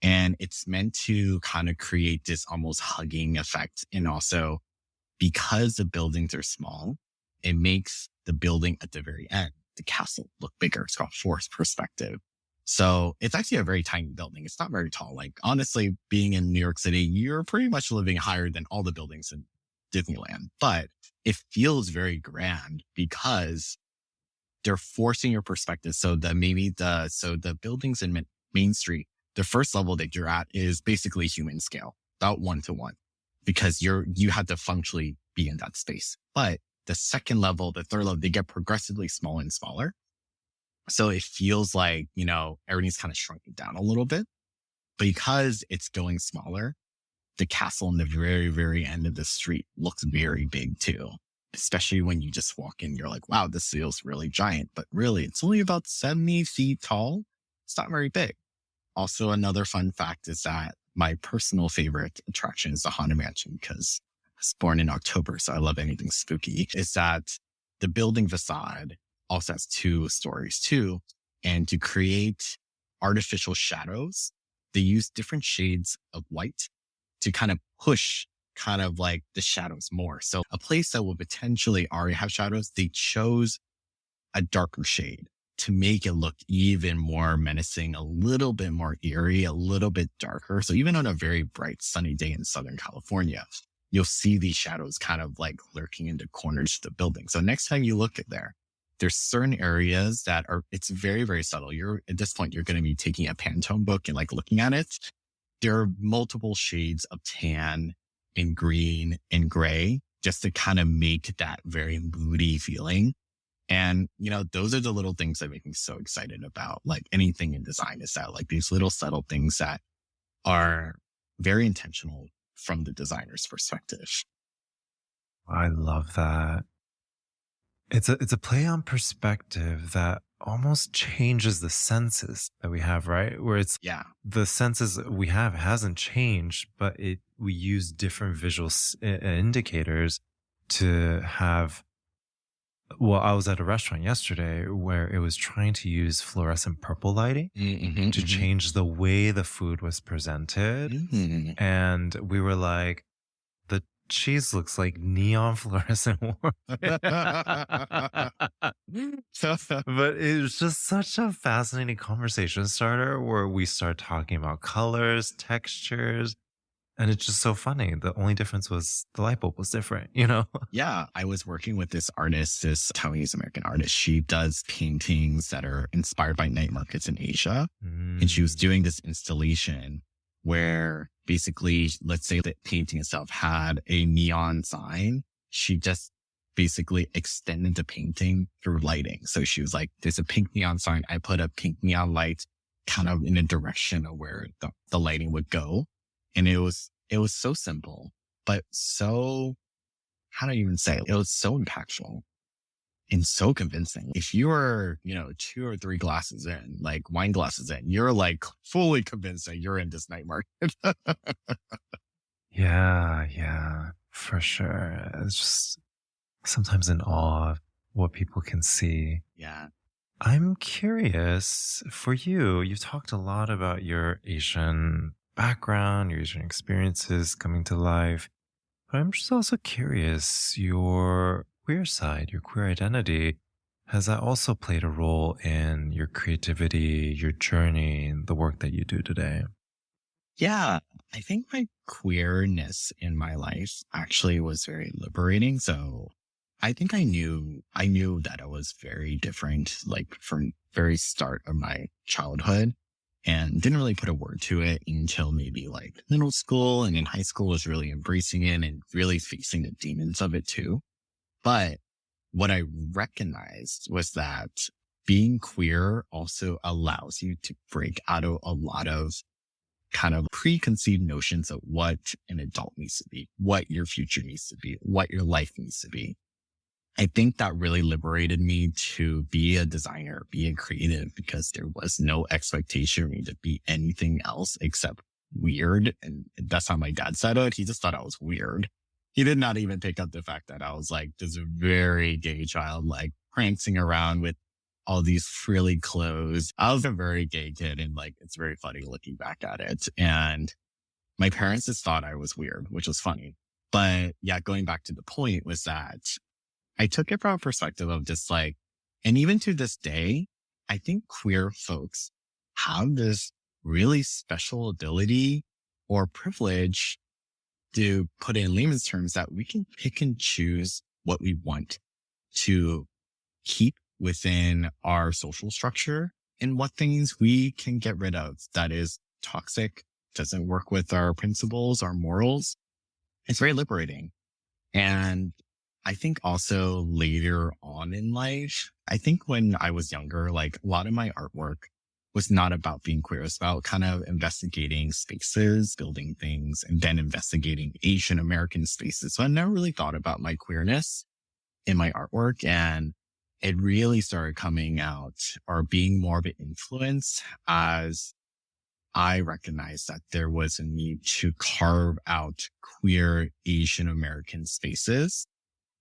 And it's meant to kind of create this almost hugging effect. And also because the buildings are small, it makes the building at the very end, the castle, look bigger. It's called forced perspective. So it's actually a very tiny building. It's not very tall. Like honestly, being in New York City, you're pretty much living higher than all the buildings in Disneyland, but it feels very grand because they're forcing your perspective. So the buildings in Main Street, the first level that you're at is basically human scale, about 1-to-1, because you have to functionally be in that space. But the second level, the third level, they get progressively smaller and smaller. So it feels like, everything's kind of shrunken down a little bit because it's going smaller. The castle in the very, very end of the street looks very big too. Especially when you just walk in, you're like, wow, this feels really giant, but really it's only about 70 feet tall. It's not very big. Also, another fun fact is that my personal favorite attraction is the Haunted Mansion because I was born in October, so I love anything spooky, is that the building facade also has 2 stories too. And to create artificial shadows they use different shades of white to kind of push kind of like the shadows more. So a place that would potentially already have shadows, they chose a darker shade to make it look even more menacing, a little bit more eerie, a little bit darker. So even on a very bright sunny day in Southern California, you'll see these shadows kind of like lurking into corners of the building. So next time you look at there's certain areas that are, it's very, very subtle. At this point, you're going to be taking a Pantone book and like looking at it. There are multiple shades of tan and green and gray just to kind of make that very moody feeling. And, those are the little things that make me so excited about like anything in design, is that like these little subtle things that are very intentional from the designer's perspective. I love that. It's a play on perspective that almost changes the senses that we have, right? Where it's Yeah. the senses we have hasn't changed, but we use different visual indicators to have. Well, I was at a restaurant yesterday where it was trying to use fluorescent purple lighting to change the way the food was presented. Mm-hmm. And we were like, the cheese looks like neon fluorescent warfare. But it was just such a fascinating conversation starter where we start talking about colors, textures. And it's just so funny. The only difference was the light bulb was different, Yeah. I was working with this artist, this Taiwanese American artist. She does paintings that are inspired by night markets in Asia. And she was doing this installation where basically, let's say the painting itself had a neon sign. She just basically extended the painting through lighting. So she was like, there's a pink neon sign. I put a pink neon light kind of in a direction of where the lighting would go. And it was so simple, but so, how do I even say it? It was so impactful and so convincing. If you were, 2 or 3 glasses in, like wine glasses in, you're like fully convinced that you're in this night market. Yeah, for sure. It's just sometimes in awe of what people can see. Yeah. I'm curious for you. You've talked a lot about your Asian background, your Asian experiences coming to life. But I'm just also curious, your queer side, your queer identity, has that also played a role in your creativity, your journey, the work that you do today? Yeah. I think my queerness in my life actually was very liberating. So I think I knew that I was very different, like from very start of my childhood. And didn't really put a word to it until maybe like middle school, and in high school was really embracing it and really facing the demons of it too. But what I recognized was that being queer also allows you to break out of a lot of kind of preconceived notions of what an adult needs to be, what your future needs to be, what your life needs to be. I think that really liberated me to be a designer, be a creative, because there was no expectation for me to be anything else except weird. And that's how my dad said it. He just thought I was weird. He did not even pick up the fact that I was like this very gay child, like prancing around with all these frilly clothes. I was a very gay kid, and like, it's very funny looking back at it. And my parents just thought I was weird, which was funny. But yeah, going back to the point was that I took it from a perspective of just like, and even to this day, I think queer folks have this really special ability or privilege, to put it in layman's terms, that we can pick and choose what we want to keep within our social structure and what things we can get rid of that is toxic, doesn't work with our principles, our morals. It's very liberating. And I think also later on in life, I think when I was younger, like a lot of my artwork was not about being queer. It's about kind of investigating spaces, building things, and then investigating Asian American spaces. So I never really thought about my queerness in my artwork. And it really started coming out or being more of an influence as I recognized that there was a need to carve out queer Asian American spaces.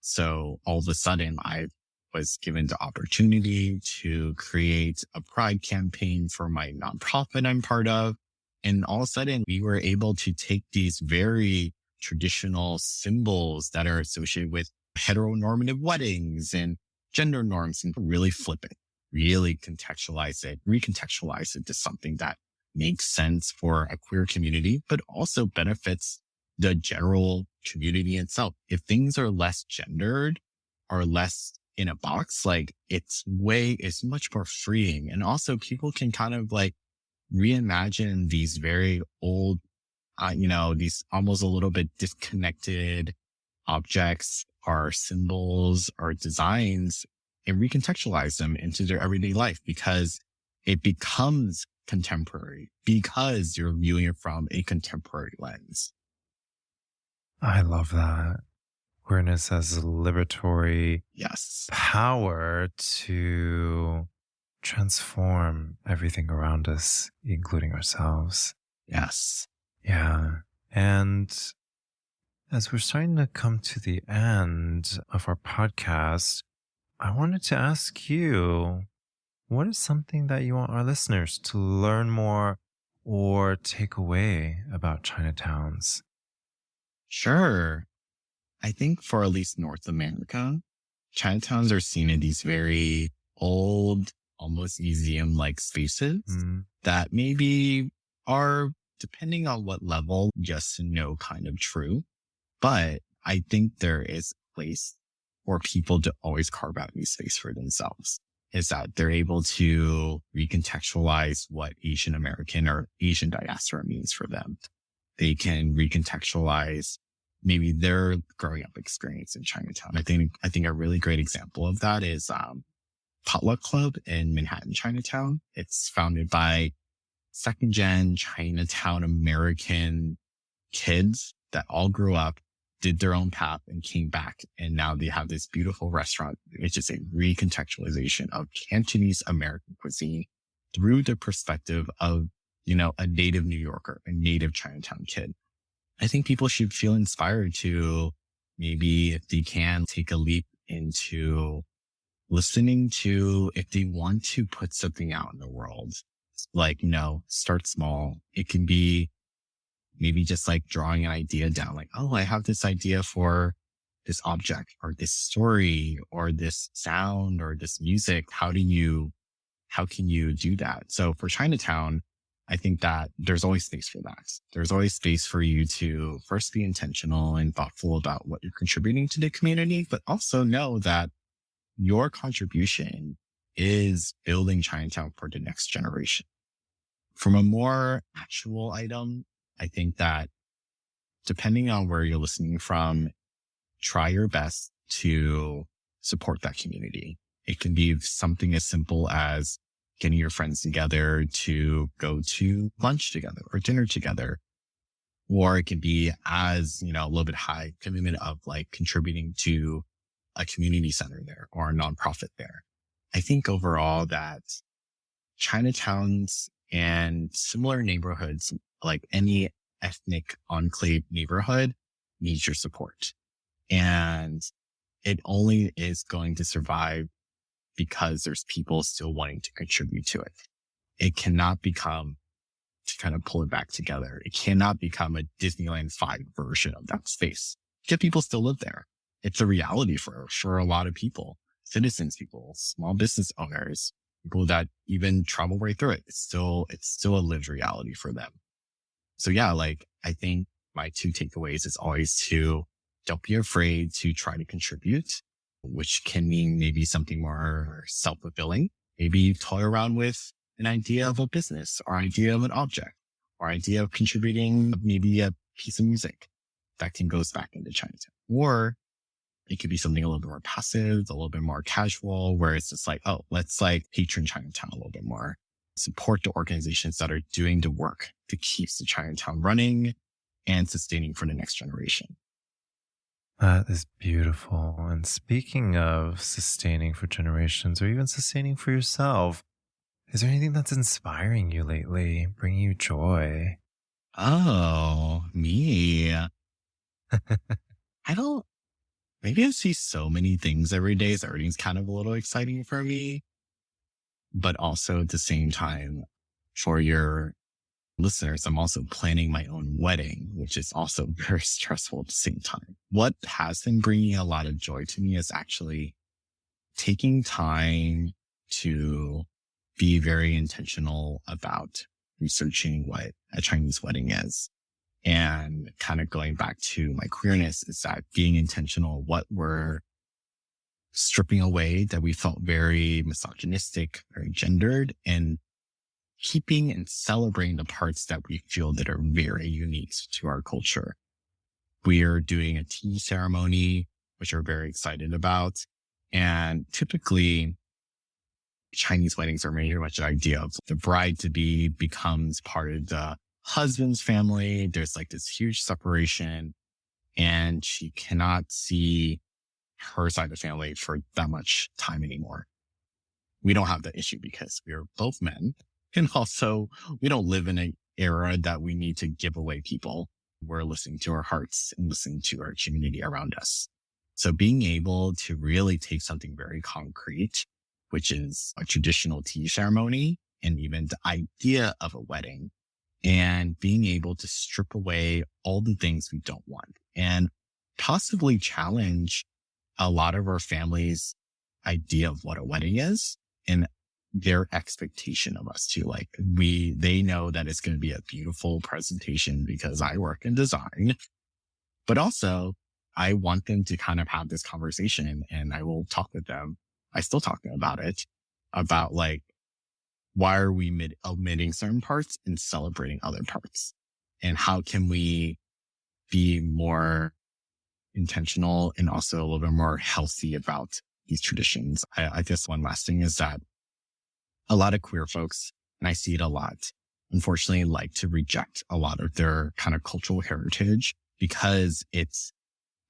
So all of a sudden I was given the opportunity to create a pride campaign for my nonprofit I'm part of. And all of a sudden, we were able to take these very traditional symbols that are associated with heteronormative weddings and gender norms and really flip it, really contextualize it, recontextualize it to something that makes sense for a queer community, but also benefits the general community itself. If things are less gendered or less in a box, like it's much more freeing. And also people can kind of like reimagine these very old, these almost a little bit disconnected objects or symbols or designs and recontextualize them into their everyday life because it becomes contemporary because you're viewing it from a contemporary lens. I love that. Queerness has a liberatory Yes. power to transform everything around us, including ourselves. Yes. Yeah. And as we're starting to come to the end of our podcast, I wanted to ask you, what is something that you want our listeners to learn more or take away about Chinatowns? Sure. I think for at least North America, Chinatowns are seen in these very old, almost museum-like spaces that maybe are, depending on what level, yes and no kind of true. But I think there is a place for people to always carve out new space for themselves. Is that they're able to recontextualize what Asian American or Asian diaspora means for them. They can recontextualize maybe their growing up experience in Chinatown. I think a really great example of that is Potluck Club in Manhattan, Chinatown. It's founded by second gen Chinatown American kids that all grew up, did their own path and came back. And now they have this beautiful restaurant. It's just a recontextualization of Cantonese American cuisine through the perspective of, a native New Yorker, a native Chinatown kid. I think people should feel inspired to maybe, if they can, take a leap into listening to, if they want to put something out in the world, like, start small. It can be maybe just like drawing an idea down, like, oh, I have this idea for this object or this story or this sound or this music. How can you do that? So for Chinatown, I think that there's always space for that. There's always space for you to first be intentional and thoughtful about what you're contributing to the community, but also know that your contribution is building Chinatown for the next generation. From a more actual item, I think that depending on where you're listening from, try your best to support that community. It can be something as simple as getting your friends together to go to lunch together or dinner together. Or it can be as, a little bit high commitment of like contributing to a community center there or a nonprofit there. I think overall that Chinatowns and similar neighborhoods, like any ethnic enclave neighborhood, needs your support. And it only is going to survive because there's people still wanting to contribute to it. It cannot become, to kind of pull it back together, it cannot become a Disneyland 5 version of that space. Yet people still live there. It's a reality for a lot of people, citizens, people, small business owners, people that even travel right through it. It's still a lived reality for them. So yeah, I think my 2 takeaways is always to don't be afraid to try to contribute, which can mean maybe something more self-fulfilling. Maybe you toy around with an idea of a business or idea of an object or idea of contributing maybe a piece of music that can goes back into Chinatown. Or it could be something a little bit more passive, a little bit more casual, where it's just like, oh, let's patron Chinatown a little bit more. Support the organizations that are doing the work to keep the Chinatown running and sustaining for the next generation. That is beautiful. And speaking of sustaining for generations or even sustaining for yourself, is there anything that's inspiring you lately, bringing you joy? Oh, me. Maybe I see so many things every day, so everything's kind of a little exciting for me. But also at the same time, for your listeners, I'm also planning my own wedding, which is also very stressful at the same time. What has been bringing a lot of joy to me is actually taking time to be very intentional about researching what a Chinese wedding is. And kind of going back to my queerness is that being intentional, what we're stripping away that we felt very misogynistic, very gendered, and keeping and celebrating the parts that we feel that are very unique to our culture. We are doing a tea ceremony, which we're very excited about. And typically Chinese weddings are very much an idea of the bride-to-be becomes part of the husband's family. There's like this huge separation and she cannot see her side of the family for that much time anymore. We don't have that issue because we are both men. And also we don't live in an era that we need to give away people. We're listening to our hearts and listening to our community around us. So being able to really take something very concrete, which is a traditional tea ceremony and even the idea of a wedding, and being able to strip away all the things we don't want and possibly challenge a lot of our families' idea of what a wedding is and their expectation of us too. Like they know that it's going to be a beautiful presentation because I work in design, but also I want them to kind of have this conversation and I will talk with them. I still talk to them about it, about like, why are we omitting certain parts and celebrating other parts? And how can we be more intentional and also a little bit more healthy about these traditions? I guess one last thing is that a lot of queer folks, and I see it a lot, unfortunately like to reject a lot of their kind of cultural heritage because it's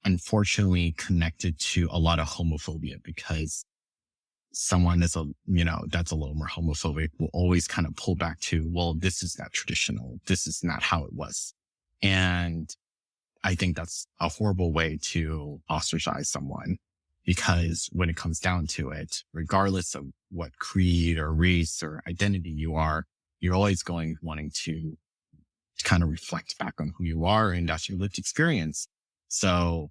unfortunately connected to a lot of homophobia, because someone is that's a little more homophobic will always kind of pull back to, well, this is not traditional. This is not how it was. And I think that's a horrible way to ostracize someone, because when it comes down to it, regardless of what creed or race or identity you are, you're always wanting to kind of reflect back on who you are, and that's your lived experience. So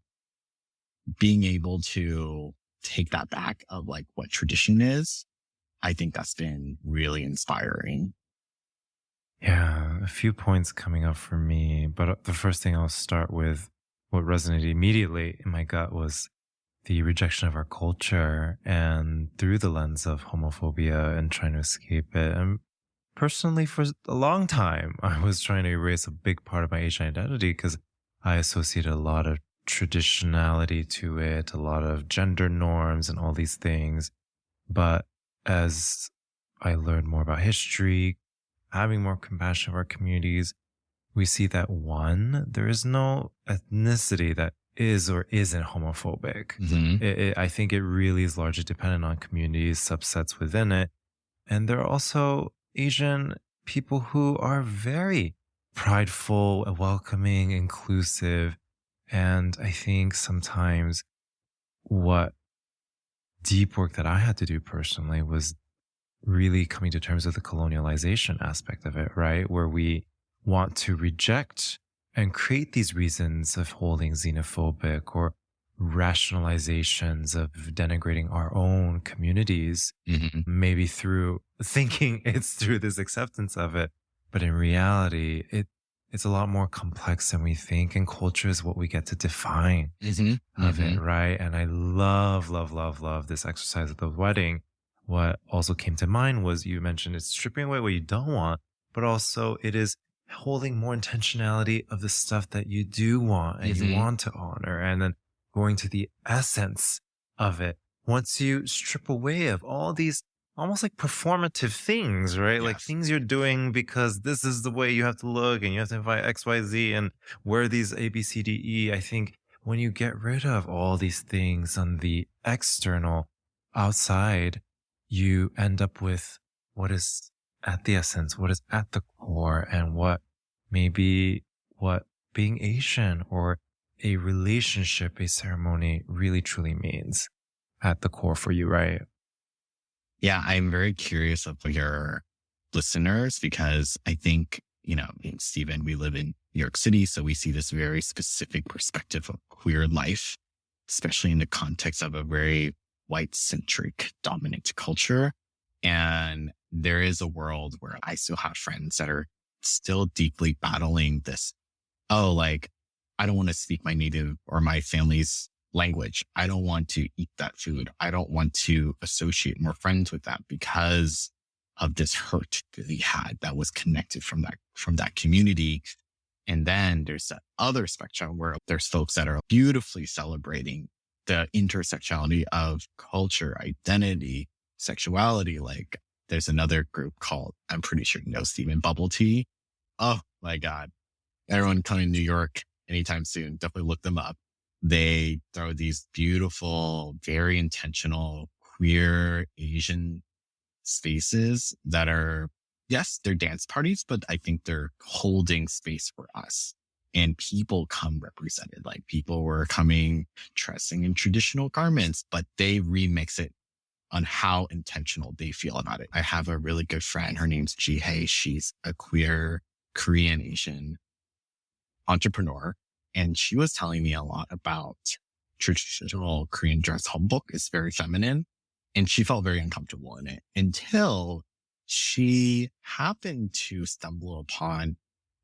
being able to take that back of like what tradition is, I think that's been really inspiring. Yeah, a few points coming up for me, but the first thing I'll start with, what resonated immediately in my gut was the rejection of our culture and through the lens of homophobia and trying to escape it. And personally, for a long time, I was trying to erase a big part of my Asian identity because I associated a lot of traditionality to it, a lot of gender norms and all these things. But as I learned more about history, having more compassion for our communities, we see that one, there is no ethnicity that is or isn't homophobic. Mm-hmm. I think it really is largely dependent on communities, subsets within it. And there are also Asian people who are very prideful, welcoming, inclusive. And I think sometimes what deep work that I had to do personally was really coming to terms with the colonialization aspect of it, right? Where we want to reject and create these reasons of holding xenophobic or rationalizations of denigrating our own communities, maybe through thinking it's through this acceptance of it. But in reality, it's a lot more complex than we think. And culture is what we get to define of it, right? And I love this exercise at the wedding. What also came to mind was you mentioned it's stripping away what you don't want, but also it is holding more intentionality of the stuff that you do want and you want to honor, and then going to the essence of it. Once you strip away of all these almost like performative things, right? Yes. Like things you're doing because this is the way you have to look and you have to invite X, Y, Z and wear these A, B, C, D, E. I think when you get rid of all these things on the external outside, you end up with what is at the essence, what is at the core, and what maybe what being Asian or a relationship, a ceremony really truly means at the core for you, right? Yeah, I'm very curious of your listeners, because I think me and Steven, we live in New York City. So we see this very specific perspective of queer life, especially in the context of a very white centric dominant culture. And there is a world where I still have friends that are still deeply battling this. Oh, like, I don't want to speak my native or my family's language. I don't want to eat that food. I don't want to associate more friends with that because of this hurt that he had that was connected from that community. And then there's that other spectrum where there's folks that are beautifully celebrating the intersectionality of culture, identity, sexuality. Like there's another group called, I'm pretty sure you know, Steven, Bubble Tea. Oh my God. Everyone coming to New York anytime soon, definitely look them up. They throw these beautiful, very intentional, queer Asian spaces that are, yes, they're dance parties, but I think they're holding space for us. And people come represented, like people were coming dressing in traditional garments, but they remix it on how intentional they feel about it. I have a really good friend. Her name's Ji-Hye. She's a queer Korean Asian entrepreneur. And she was telling me a lot about traditional Korean dress. Hanbok is very feminine. And she felt very uncomfortable in it until she happened to stumble upon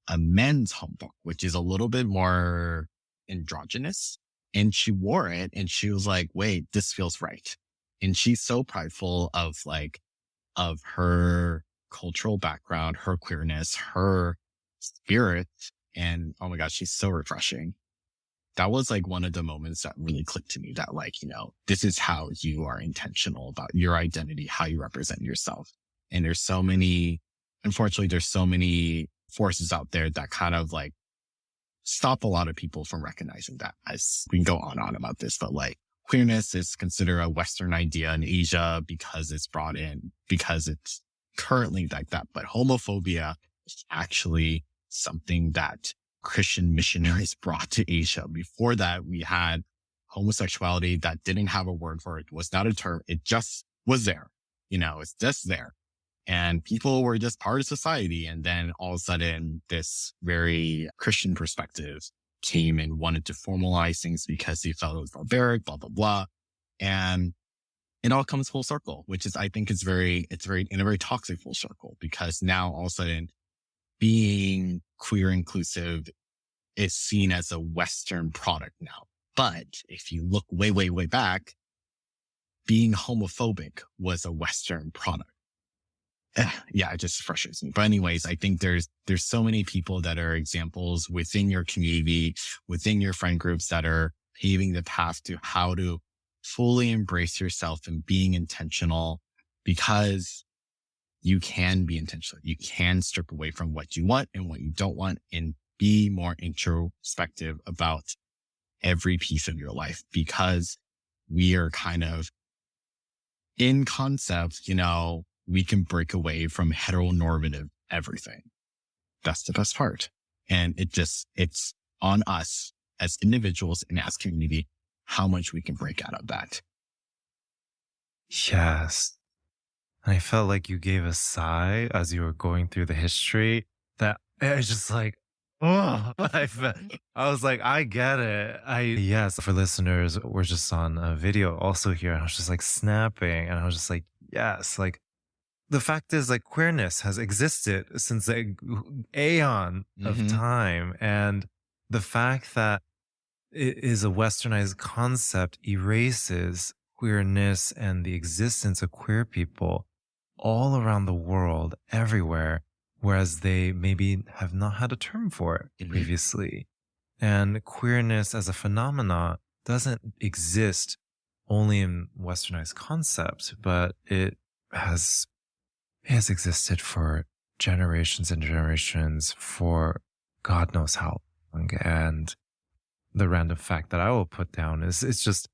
a men's hanbok, which is a little bit more androgynous. And she wore it and she was like, wait, this feels right. And she's so prideful of her cultural background, her queerness, her spirit. And oh my gosh, she's so refreshing. That was like one of the moments that really clicked to me that like, this is how you are intentional about your identity, how you represent yourself. And unfortunately, there's so many forces out there that kind of like stop a lot of people from recognizing that. As we can go on and on about this, but like queerness is considered a Western idea in Asia because it's brought in, because it's currently like that. But homophobia is actually something that Christian missionaries brought to Asia. Before that, we had homosexuality that didn't have a word for it. It was not a term. It just was there. It's just there. And people were just part of society. And then all of a sudden, this very Christian perspective came and wanted to formalize things because they felt it was barbaric, blah, blah, blah. And it all comes full circle, which is, I think it's very in a very toxic full circle, because now all of a sudden being queer inclusive is seen as a Western product now. But if you look way, way, way back, being homophobic was a Western product. Yeah, it just frustrates me. But anyways, I think there's so many people that are examples within your community, within your friend groups that are paving the path to how to fully embrace yourself and being intentional, because you can be intentional. You can strip away from what you want and what you don't want and be more introspective about every piece of your life, because we are kind of in concept, we can break away from heteronormative everything. That's the best part. And it's on us as individuals and as community, how much we can break out of that. Yes. I felt like you gave a sigh as you were going through the history that I was just like, oh, I was like, I get it. Yes, for listeners, we're just on a video also here. And I was just like snapping and I was just like, yes, like the fact is like queerness has existed since the aeon of time. And the fact that it is a westernized concept erases queerness and the existence of queer people all around the world, everywhere, whereas they maybe have not had a term for it previously. And queerness as a phenomena doesn't exist only in westernized concepts, but it has existed for generations and generations, for God knows how long. And the random fact that I will put down is it's just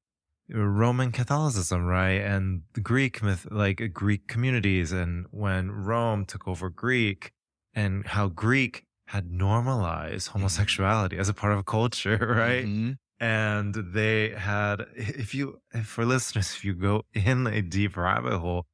Roman Catholicism, right? And the Greek myth, like Greek communities, and when Rome took over Greek, and how Greek had normalized homosexuality as a part of culture, right? And they had, for listeners, if you go in a deep rabbit hole,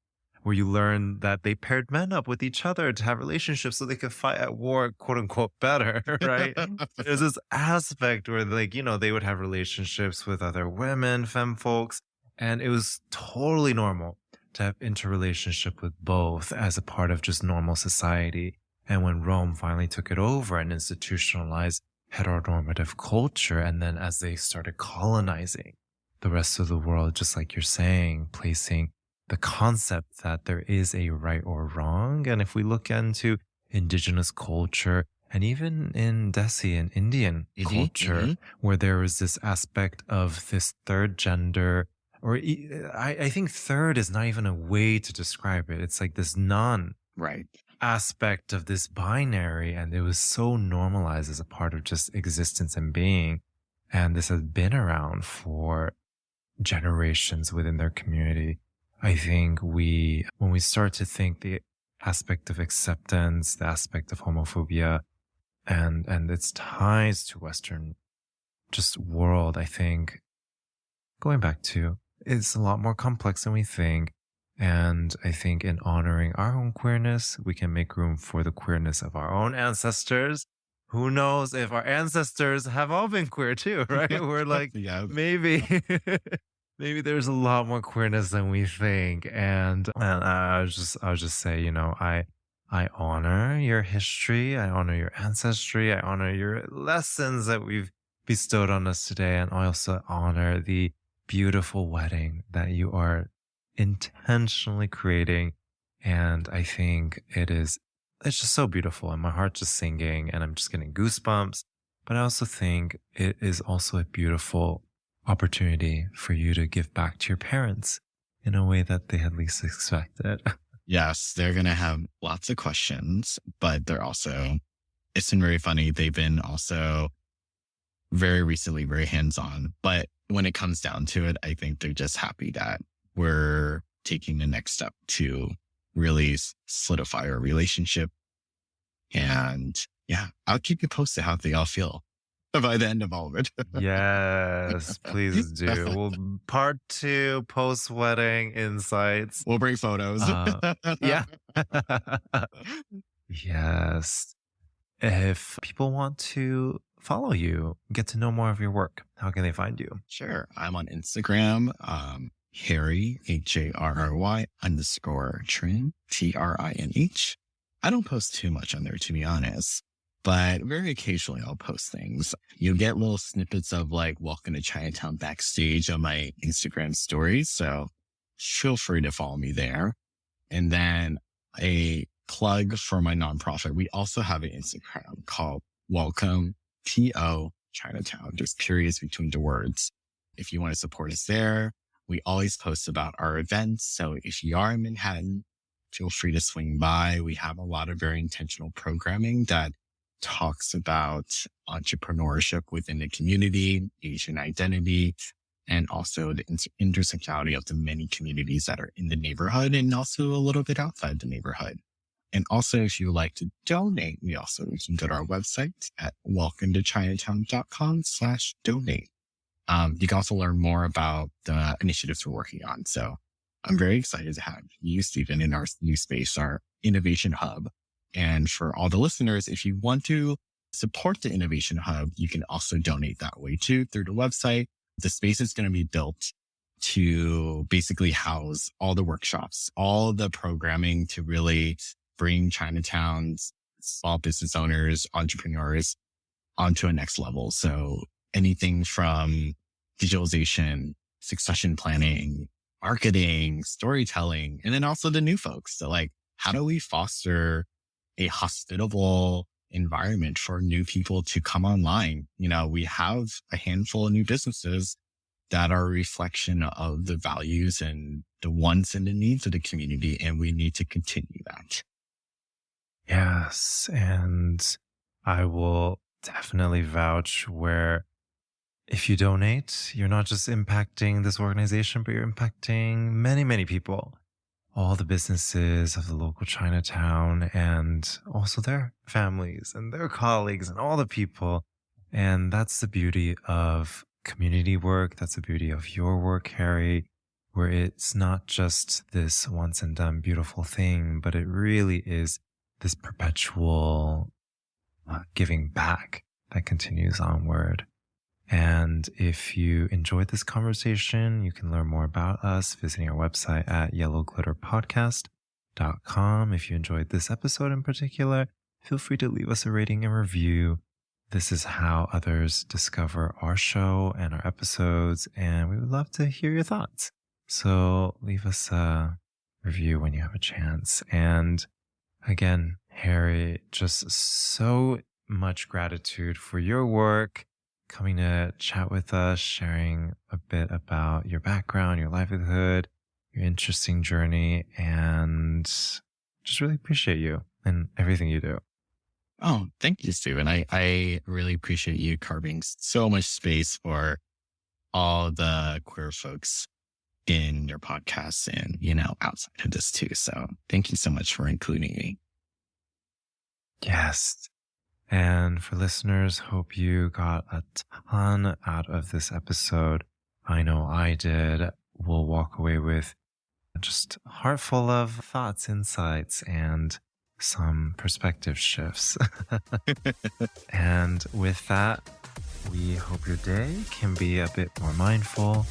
where you learn that they paired men up with each other to have relationships so they could fight at war, quote unquote, better, right? There's this aspect where, like, they would have relationships with other women, femme folks, and it was totally normal to have interrelationship with both as a part of just normal society. And when Rome finally took it over and institutionalized heteronormative culture, and then as they started colonizing the rest of the world, just like you're saying, placing the concept that there is a right or wrong. And if we look into indigenous culture, and even in Desi and Indian culture, where there is this aspect of this third gender, or I think third is not even a way to describe it. It's like this Right. aspect of this binary, and it was so normalized as a part of just existence and being. And this has been around for generations within their community. I think when we start to think the aspect of acceptance, the aspect of homophobia, and its ties to Western just world, I think going back to, it's a lot more complex than we think. And I think in honoring our own queerness, we can make room for the queerness of our own ancestors. Who knows if our ancestors have all been queer too, right? We're like, maybe there's a lot more queerness than we think. And I'll just say, I honor your history. I honor your ancestry. I honor your lessons that we've bestowed on us today. And I also honor the beautiful wedding that you are intentionally creating. And I think it's just so beautiful, and my heart's just singing, and I'm just getting goosebumps. But I also think it is also a beautiful opportunity for you to give back to your parents in a way that they had least expected. Yes, they're going to have lots of questions, but it's been very funny. They've been also very recently very hands-on, but when it comes down to it, I think they're just happy that we're taking the next step to really solidify our relationship. And yeah, I'll keep you posted how they all feel by the end of all of it. Yes, please do. Well, part 2, post-wedding insights. We'll bring photos. Yeah. Yes. If people want to follow you, get to know more of your work, how can they find you? Sure. I'm on Instagram, Harry, HARRY _Trin, TRINH. I don't post too much on there, to be honest, but very occasionally I'll post things. You'll get little snippets of like welcome to Chinatown backstage on my Instagram stories. So feel free to follow me there. And then a plug for my nonprofit. We also have an Instagram called Welcome TO Chinatown. There's periods between the words. If you want to support us there, we always post about our events. So if you are in Manhattan, feel free to swing by. We have a lot of very intentional programming that talks about entrepreneurship within the community, Asian identity, and also the intersectionality of the many communities that are in the neighborhood and also a little bit outside the neighborhood. And also, if you would like to donate, we can go to our website at welcometochinatown.com/donate. You can also learn more about the initiatives we're working on. So I'm very excited to have you, Stephen, in our new space, our innovation hub. And for all the listeners, if you want to support the innovation hub, you can also donate that way too through the website. The space is going to be built to basically house all the workshops, all the programming to really bring Chinatown's small business owners, entrepreneurs onto a next level. So anything from visualization, succession planning, marketing, storytelling, and then also the new folks. So like, how do we foster a hospitable environment for new people to come online? We have a handful of new businesses that are a reflection of the values and the wants and the needs of the community. And we need to continue that. Yes. And I will definitely vouch where if you donate, you're not just impacting this organization, but you're impacting many, many people, all the businesses of the local Chinatown and also their families and their colleagues and all the people. And that's the beauty of community work. That's the beauty of your work, Harry, where it's not just this once and done beautiful thing, but it really is this perpetual giving back that continues onward. And if you enjoyed this conversation, you can learn more about us visiting our website at yellowglitterpodcast.com. If you enjoyed this episode in particular, feel free to leave us a rating and review. This is how others discover our show and our episodes, and we would love to hear your thoughts. So leave us a review when you have a chance. And again, Harry, just so much gratitude for your work, coming to chat with us, sharing a bit about your background, your livelihood, your interesting journey, and just really appreciate you and everything you do. Oh, thank you, Stephen. I really appreciate you carving so much space for all the queer folks in your podcast and, outside of this too. So thank you so much for including me. Yes. And for listeners, hope you got a ton out of this episode. I know I did. We'll walk away with just a heart full of thoughts, insights, and some perspective shifts. And with that, we hope your day can be a bit more mindful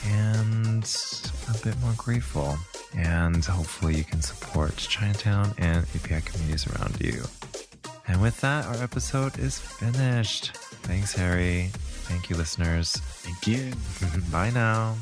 and a bit more grateful. And hopefully you can support Chinatown and API communities around you. And with that, our episode is finished. Thanks, Harry. Thank you, listeners. Thank you. Bye now.